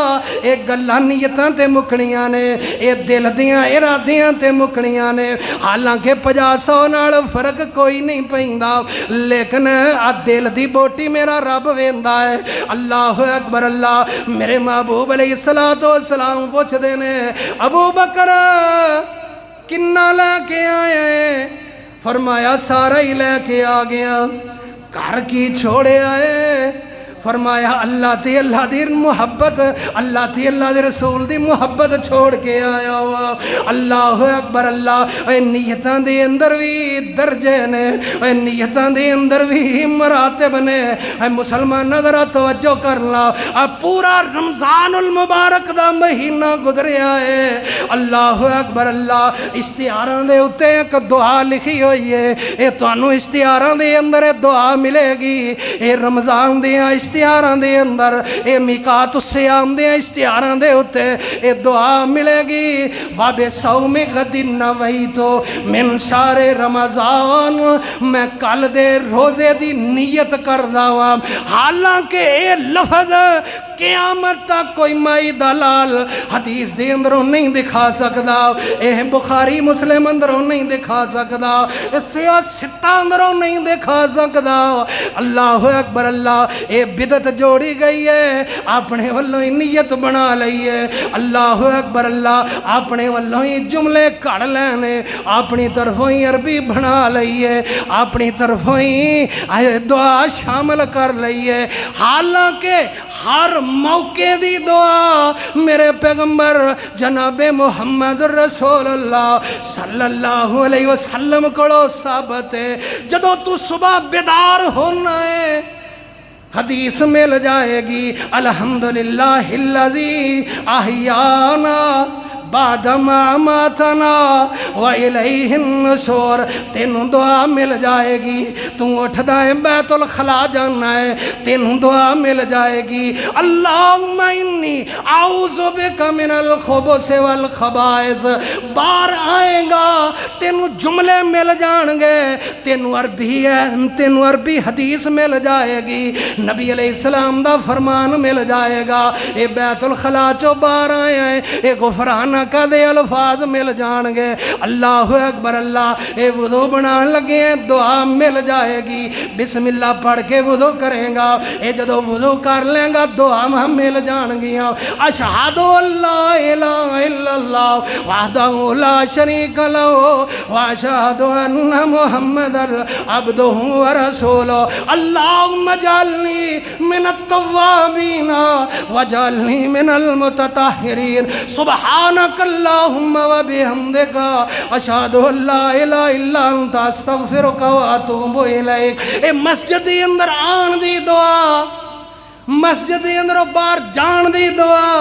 اے گلاں نیتاں تے مکڑیاں نے، اے دل دیاں ارادیاں تے مکڑیاں نے۔ حالانکہ 50 نال فرق کوئی نہیں پیندا، لیکن دل دی بوٹی میرا رب ویندا ہے۔ اللہ اکبر اللہ۔ میرے محبوب علیہ السلام پوچھ دینے ابو بکر کنہ لے کے آئے ہیں؟ فرمایا سارا ہی لے کے آ گیا۔ گھر کی چھوڑے آئے؟ فرمایا اللہ تی اللہ دی محبت، اللہ تی اللہ دی رسول دی محبت چھوڑ کے آیا ہوا۔ اللہ اکبر اللہ۔ اے نیتاں دے اندر بھی درجے نے، اے نیتاں دے اندر بھی مراتب نے۔ اے مسلمان ذرا توجہ کرنا، پورا رمضان المبارک دا مہینہ گزریا ہے۔ اللہ اکبر اللہ۔ اشتہاراں دے اتے ایک دعا لکھی ہوئی ہے، اے تانوں اشتہاراں دے اندر دعا ملے گی۔ اے رمضان دے اشتہاراں دے اندر، اے میقات الصیام دے اشتہاراں دے اتے اے دعا ملے گی۔ وَبِصَوْمِ غَدٍ نَوَيْتُ مِنْ شَهْرِ رمضان، میں کل دے روزے دی نیت کردا ہاں۔ حالانکہ اے لفظ قیامت تک کوئی مائی دلال حدیث دے اندروں نہیں دکھا سکدا، اے بخاری مسلم اندروں نہیں دکھا سکدا، اے سیاہ ستہ اندروں نہیں دکھا سکدا۔ اللہ اکبر اللہ۔ اے بدت جوڑی گئی ہے، اپنے والوں ہی نیت بنا لئی ہے۔ اللہ اکبر اللہ۔ اپنے والوں ہی جملے کڑ لینے، اپنی طرفوں ہی عربی بنا لئی ہے، اپنی طرفوں ہی دعا شامل کر لئی ہے۔ حالانکہ ہر موقع دی دعا میرے پیغمبر جناب محمد رسول اللہ صلی اللہ علیہ وسلم کو ثابت ہے۔ جدو تو صبح بیدار ہونا ہے حدیث مل جائے گی، الحمدللہ الذی احیانا بعد ما اماتنا وإلیہ النشور۔ تینوں دعا مل جائے گی، تم اٹھدا ہے بیت الخلا جانا ہے، تینوں دعا مل جائے گی، اللہم انی اعوذ بک من الخبث والخبائث۔ بار آئے گا تینوں جملے مل جان گے، تینوں عربی حدیث مل جائے گی، نبی علیہ السلام دا فرمان مل جائے گا۔ اے بیت الخلا چو بار آئے ہیں، اے غفران آقا دے الفاظ مل جان گے. اللہ اکبر اللہ. اے وضو بنان لگے ہیں دعا مل جائے گی. بسم اللہ پڑھ کے وضو کریں گا. اے جدو وضو کر لیں گا دعا مل جان گیا. اشہد اللہ الہ الا اللہ وحدہ لا شریک لہ واشہد ان محمد عبدہ ورسولہ. اللہم اجعلنی من التوابین وجعلنی من المتطہرین. سبحانک اللہم وبحمدک اشہد ان لا الہ الا انت استغفرک واتوب الیک. اے مسجد دی اندر آن دی دعا, مسجد دی اندر باہر جان دی دعا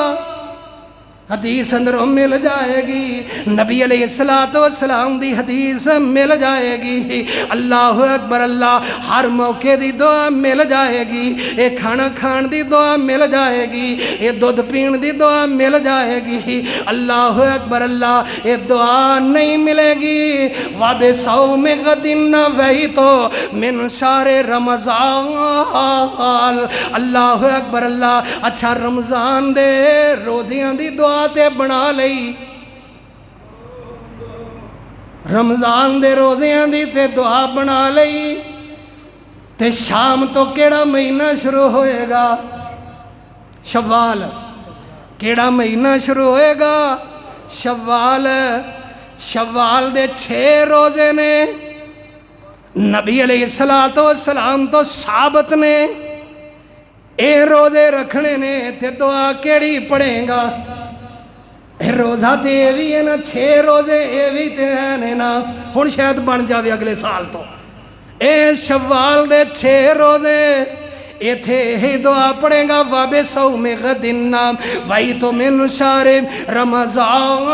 حدیث اندروں مل جائے گی. نبی علیہ السلام دی حدیث مل جائے گی. اللہ اکبر اللہ. ہر موقع دی دعا مل جائے گی. اے کھانا کھان دی دعا مل جائے گی. اے دودھ پین دی دعا مل جائے گی. اللہ اکبر اللہ. اے دعا نہیں ملے گی وَبِصَوْمِ غَدٍ نَوَيْتُ مِنْ شَهْرِ رمضان. اللہ اکبر اللہ. اچھا رمضان دے روزیاں دی دعا تے بنا لئی, رمضان دے روزیاں دی تے دعا بنا لئی, تے شام تو کیڑا مہینہ شروع ہوئے گا؟ شوال. کیڑا مہینہ شروع ہوئے گا؟ شوال. شوال دے 6 روزے نے نبی علیہ السلام تو ثابت نے. اے روزے رکھنے نے تے دعا کیڑی پڑھیں گا؟ روزہ تے اے بھی ہے نا, 6 روزے اے بھی تے ہیں نا. ہن شاید بن جاوے اگلے سال تو. اے شوال دے 6 روزے ایتھے ہی دعا پڑھیں گا وَبِصَوْمِ غَدٍ نَوَيْتُ مِنْ شَهْرِ رمضان.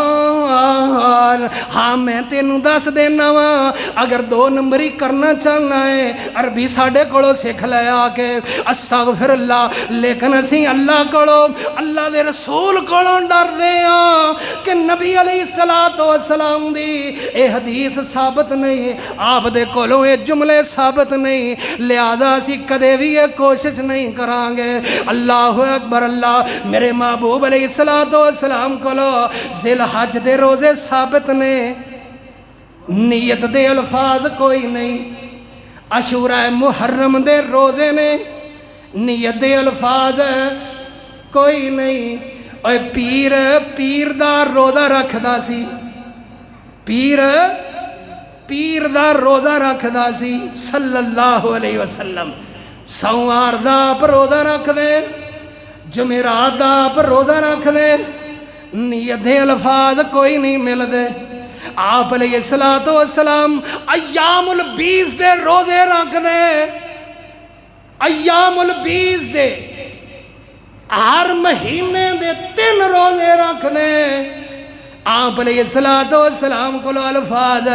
ہاں میں تینوں دس دینا وا, اگر 2 نمبری کرنا چاہنا ہے عربی ساڑھے کڑو سکھ لے آ کے استغفر اللہ. لیکن اسی اللہ کڑو, اللہ دے رسول کڑو ڈر دے ہاں کہ نبی علیہ السلام دی اے حدیث ثابت نہیں, آپ دے کولوں اے جملے ثابت نہیں, لہذا اسی کدے بھی یہ کوشش نہیں کران گے. اللہ اکبر اللہ. میرے محبوب علیہ السلام کو ذی الحج دے روزے ثابت نے, نیت دے الفاظ کوئی نہیں. عاشوراء محرم دے روزے نے, نیت دے الفاظ کوئی نہیں. اے پیر دا روزہ رکھدا سی, پیر دا روزہ رکھدا سی صلی اللہ علیہ وسلم. سوار دا آپ روزہ رکھ دے, جمعرات دا آپ روزہ رکھ دے, نیت دے الفاظ کوئی نہیں مل دے. آپ علیہ السلام ایام البیس دے روزے رکھ دے, ایام البیس دے ہر مہینے دے 3 روزے رکھ دے. آپ علیہ السلام کو الفاظ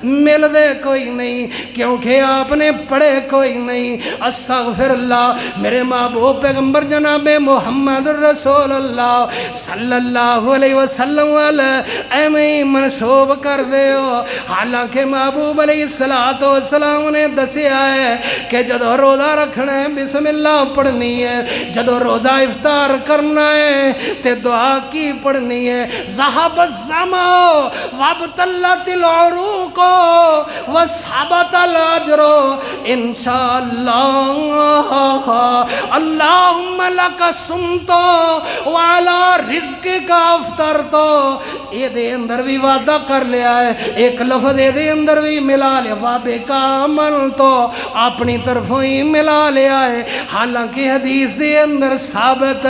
مل دے کوئی نہیں, کیونکہ آپ نے پڑھے کوئی نہیں. استغفر اللہ. میرے محبوب پیغمبر جناب محمد رسول اللہ صلی اللہ علیہ وسلم ایویں منسوب کر دے ہو, حالانکہ محبوب علیہ السلام نے دسیا ہے کہ جدو روزہ رکھنا ہے بسم اللہ پڑھنی ہے, جدو روزہ افطار کرنا ہے تے دعا کی پڑھنی ہے. ذہب الظمأ وابتلت العروق وثبت الاجر انشاءاللہ. اللہم لک صمت وعلی رزقک افطرت. یہ دے اندر بھی وعدہ کر لیا ہے, ایک لفظ یہ دے اندر بھی ملا لیا وابک آمنت, اپنی طرفوں ہی ملا لیا ہے, حالانکہ حدیث دے اندر ثابت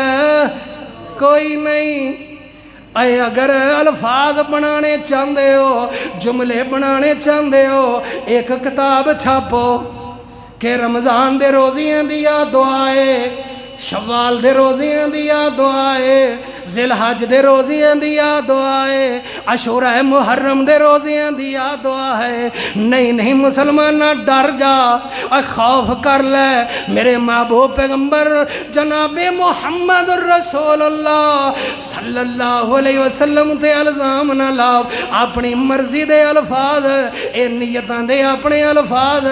کوئی نہیں. اے اگر الفاظ بنانے چاہندے ہو, جملے بنانے چاہندے ہو, ایک کتاب چھاپو کہ رمضان دے روزیاں دیا دعائے, شوال دے روزیاں دیا دعائے, ذی الحج دے روزیاں دیا دعائے, عاشوراء محرم دے روزیاں دیا دعا ہے. نہیں مسلمانہ ڈر جا اور خوف کر لے. میرے محبوب پیغمبر جناب محمد رسول اللہ صلی اللہ علیہ وسلم تے الزام نہ لاؤ. اپنی مرضی دے الفاظ, اے نیتاں دے اپنے الفاظ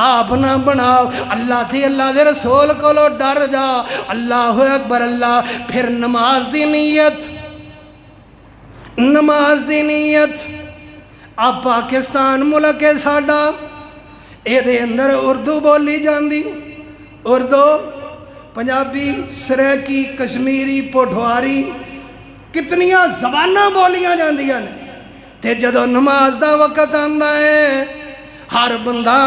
آپ نہ بناؤ. اللہ تھی اللہ دے رسول کو لو ڈر جا. اللہ اکبر اللہ. پھر نماز دی نیت نماز دی نیت آ پاکستان ملک ہے ساڈا، یہ اندر اردو بولی جاندی، اردو، پنجابی، سریکی، کشمیری، پوٹھواری، کتنیاں زباناں بولیاں جاندیاں نے۔ تے جدو نماز دا وقت آندا ہے ہر بندہ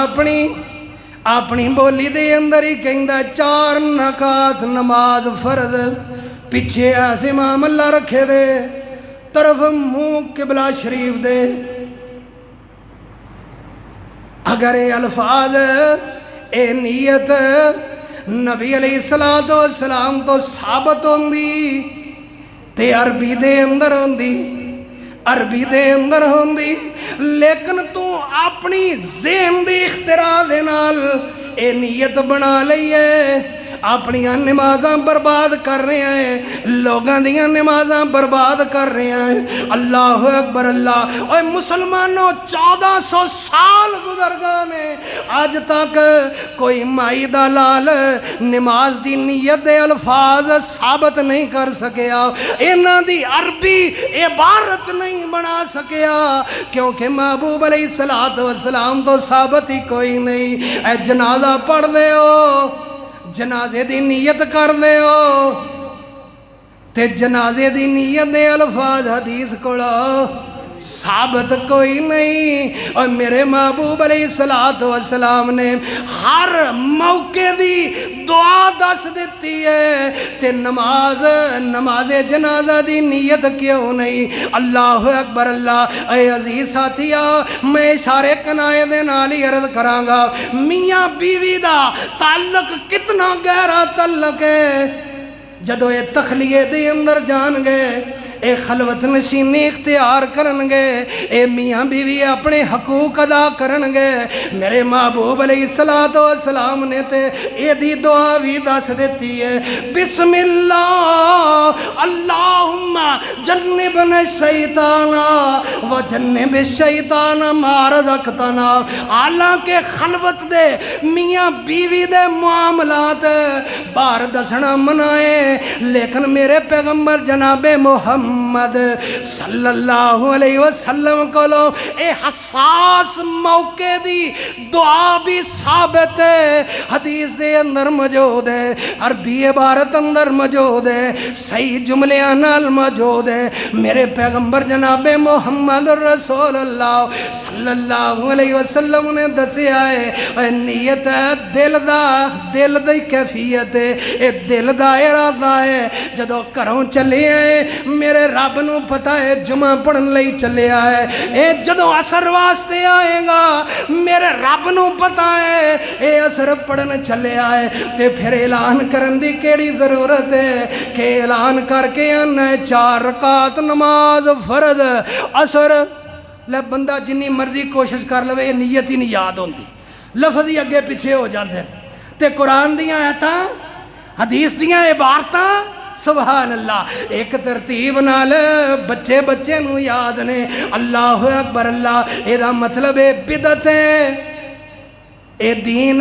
اپنی بولی دے اندر ہی کہندا 4 رکعت نماز فرض، پیچھے ایسے امام اللہ رکھے دے، طرف منہ قبلہ شریف دے۔ اگر اے الفاظ اے نیت نبی علیہ السلام تو ثابت ہوندی تے عربی دے اندر ہوندی، عربی دے اندر ہوندی، لیکن تو اپنی ذہن دی اختراع دے نال اے نیت بنا لئیے، اپنی نمازاں برباد کر رہے ہیں، لوگاں دیاں نمازاں برباد کر رہے ہیں۔ اللہ اکبر اللہ۔ اوہ مسلمانوں 1400 سال گزر گئے نے، آج تک کوئی مائی دا لال نماز دی نیت دے الفاظ ثابت نہیں کر سکیا، انہاں دی عربی عبارت نہیں بنا سکیا، کیونکہ محبوب علیہ السلام تو ثابت ہی کوئی نہیں۔ اے جنازہ پڑھ دے ہو، جنازے دی نیت کر دے ہو، تے جنازے دی نیت دے الفاظ حدیث کوڑا ثابت کوئی نہیں۔ اور میرے محبوب علیہ السلام نے ہر موقع دی دعا دس دیتی ہے، تے نماز جنازہ دی نیت کیوں نہیں؟ اللہ اکبر اللہ۔ اے عزیز ساتھیا، میں اشارے کنائے دے نال ہی عرض کراں گا، میاں بیوی دا تعلق کتنا گہرا تعلق ہے۔ جدو یہ تخلیے دے اندر جان گے، اے خلوت نشینی اختیار کرن گے، اے میاں بیوی اپنے حقوق ادا کرن گے، میرے محبوب علیہ السلام نے تے اے دی دعا بھی دس دیتی ہے، بسم اللہ اللہم جنبنا الشیطان و جنب الشیطان ما رزقتنا۔ حالانکہ خلوت دے میاں بیوی دے معاملات بار دسنا منائے، لیکن میرے پیغمبر جناب محمد صلی اللہ علیہ وسلم کو لو اے حساس موقع دی دعا بھی ثابت ہے، حدیث دے اندر موجود ہے، عربی عبارت اندر موجود ہے، صحیح جملیاں نال موجود ہے۔ میرے پیغمبر جناب محمد رسول اللہ صلی اللہ علیہ وسلم نے دسیا ہے، نیت دل دی کیفیت ہے، اے دل دا ارادہ ہے۔ جدو گھروں چلے آئے، میرے رب نو پتہ ہے جمعہ پڑھن لئی چلے آئے، اے جدو عصر واسطے آئے گا، میرے رب نو پتہ ہے اے عصر پڑھن چلے آئے، تے پھر اعلان کرن دی کیڑی ضرورت ہے کہ اعلان کر کے آنا ہے 4 رکعت نماز فرض عصر۔ لے بندہ جنی مرضی کوشش کر لوے، نیت ہی نہیں یاد ہوندی، لفظ ہی اگے پیچھے ہو جاندے تے قرآن دیاں آیتاں، حدیث دیاں عبارتاں، سبحان اللہ، ایک ترتیب نال بچے نو یاد نے۔ اللہ اکبر اللہ۔ اے دا مطلب ہے بدعت ہے، اے دین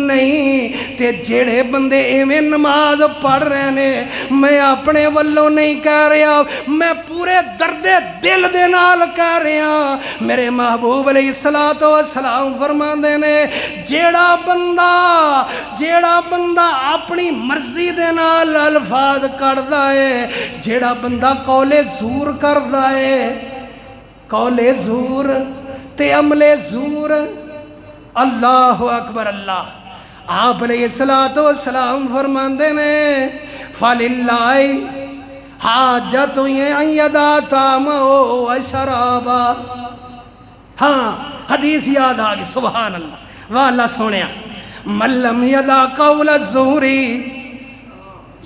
نہیں۔ تے جڑے بندے ایویں نماز پڑھ رہے نے، میں اپنے والوں نہیں کہہ رہا، میں پورے درد دل دے نال کہہ رہا۔ میرے محبوب علیہ السلام فرماندے نے، جیڑا بندہ اپنی مرضی دے نال الفاظ کردا ہے، جیڑا بندہ قول زور کردا ہے، قول زور تے عمل زور، اللہ اکبر اللہ۔ آپ علیہ السلام فرماندے نے، فَلِلَّهِ حَاجَةٌ أَن يَدَعَ طَعَامَهُ وَشَرَابَهُ۔ ہاں حدیث یاد آ گئی، سبحان اللہ، واہ اللہ سونیا، مَن لَّمْ يَدَعْ قَوْلَ الزُّورِ،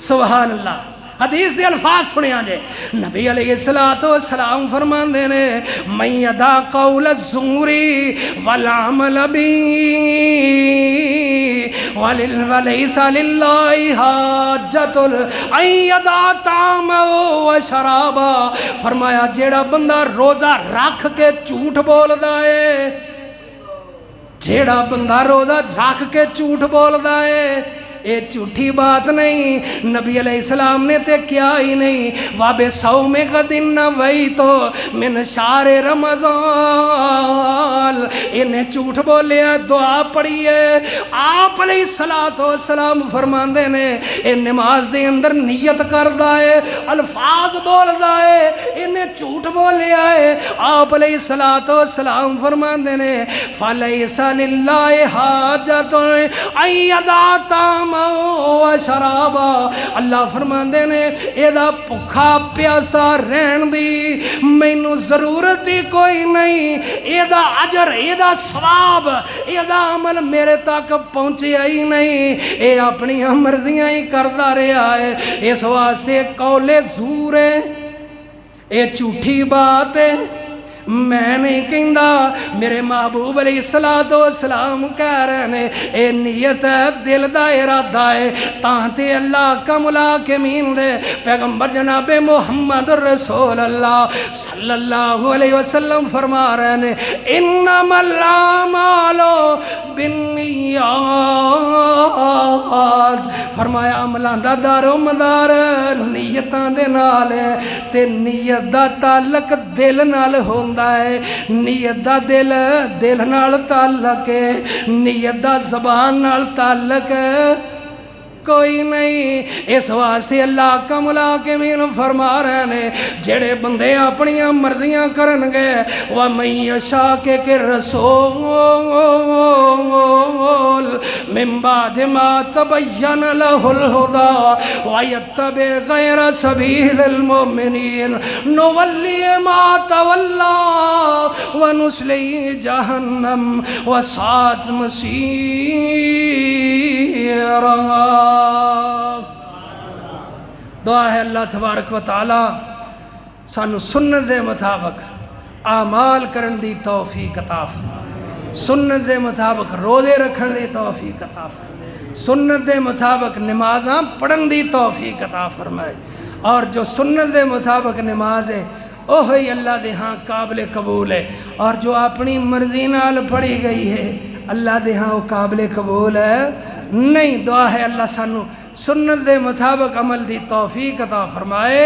سبحان اللہ۔ حدیث دے الفاظ سنیا جے، نبی علیہ السلام فرماندے نے، من یدع قول الزور والعمل به ولیس للہ حاجۃ ان یدع طعامہ وشرابہ۔ فرمایا جیڑا بندہ روزہ رکھ کے جھوٹ بولدا ہے، جیڑا بندہ روزہ رکھ کے جھوٹ بولدا ہے، یہ جھوٹھی بات نہیں، نبی علیہ السلام نے تے کیا ہی نہیں، واب صوم غدن نویتو من شہر رمضان، انہیں جھوٹ بولیا دعا پڑھی ہے۔ آپ علیہ السلام فرماندے نے اے نماز دے اندر نیت کردہ ہے، الفاظ بولدہ ہے، انہیں جھوٹ بولیا ہے۔ آپ علیہ السلام فرماندے نے فَلَيْسَ لِلَّهِ حَاجَةٌ أَن يَدَعَ طَعَامًا وَشَرَابًا، اللہ فرماندے نے ایدہ بھکھا پیاسا رہن دی مینوں ضرورت ہی کوئی نہیں، ایدہ اجر ایدہ ثواب ایدہ عمل میرے تک پہنچے ہی نہیں، اے اپنی مرضیاں ہی کردہ رہا ہے۔ اس واسطے قول زور ہے، اے جھوٹھی بات ہے، میں نہیں کہندا، میرے محبوب علیہ السلام کہہ رہے ہیں اے نیت ہے، دل دا ارادہ ہے، تانتے اللہ کا ملاکمین دے پیغمبر جناب محمد رسول اللہ صلی اللہ علیہ وسلم فرما رہے ہیں انما الاعمال بالنیات، فرمایا عملاں دا دار و مدار نیتاں دے نال ہے، تے نیت دا تعلق دل نال ہوندا ہے، نیت دا دل نال تعلق ہے، نیت دا زبان نال تعلق ہے کوئی نہیں۔ اس واسطے اللہ کا ملاکمین فرما رہے ہیں جڑے بندے اپنی مرضیاں کرن گے وَمَن يَشَاقِقِ الرَّسُولَ مِن بَعْدِ مَا تَبَيَّنَ لَهُ الْهُدَى وَيَتَّبِعْ غَيْرَ سَبِيلِ الْمُؤْمِنِينَ نُوَلِّهِ مَا تَوَلَّى وَنُصْلِهِ جَهَنَّمَ وَسَاءَتْ مَصِيرًا۔ دعا ہے اللہ تبارک و تعالی سانو سنت دے مطابق اعمال کرن دی توفیق عطا فرمائے، سنت دے مطابق روزے رکھن دی توفیق عطا فرمائے، سنت دے مطابق نمازاں پڑھن دی توفیق عطا فرمائے، اور جو سنت دے مطابق نماز ہے اوہی اللہ دے ہاں قابل قبول ہے، اور جو اپنی مرضی نال پڑھی گئی ہے اللہ دے ہاں وہ قابل قبول ہے نہیں۔ دعا ہے اللہ سانو سنت دے مطابق عمل دی توفیق عطا فرمائے۔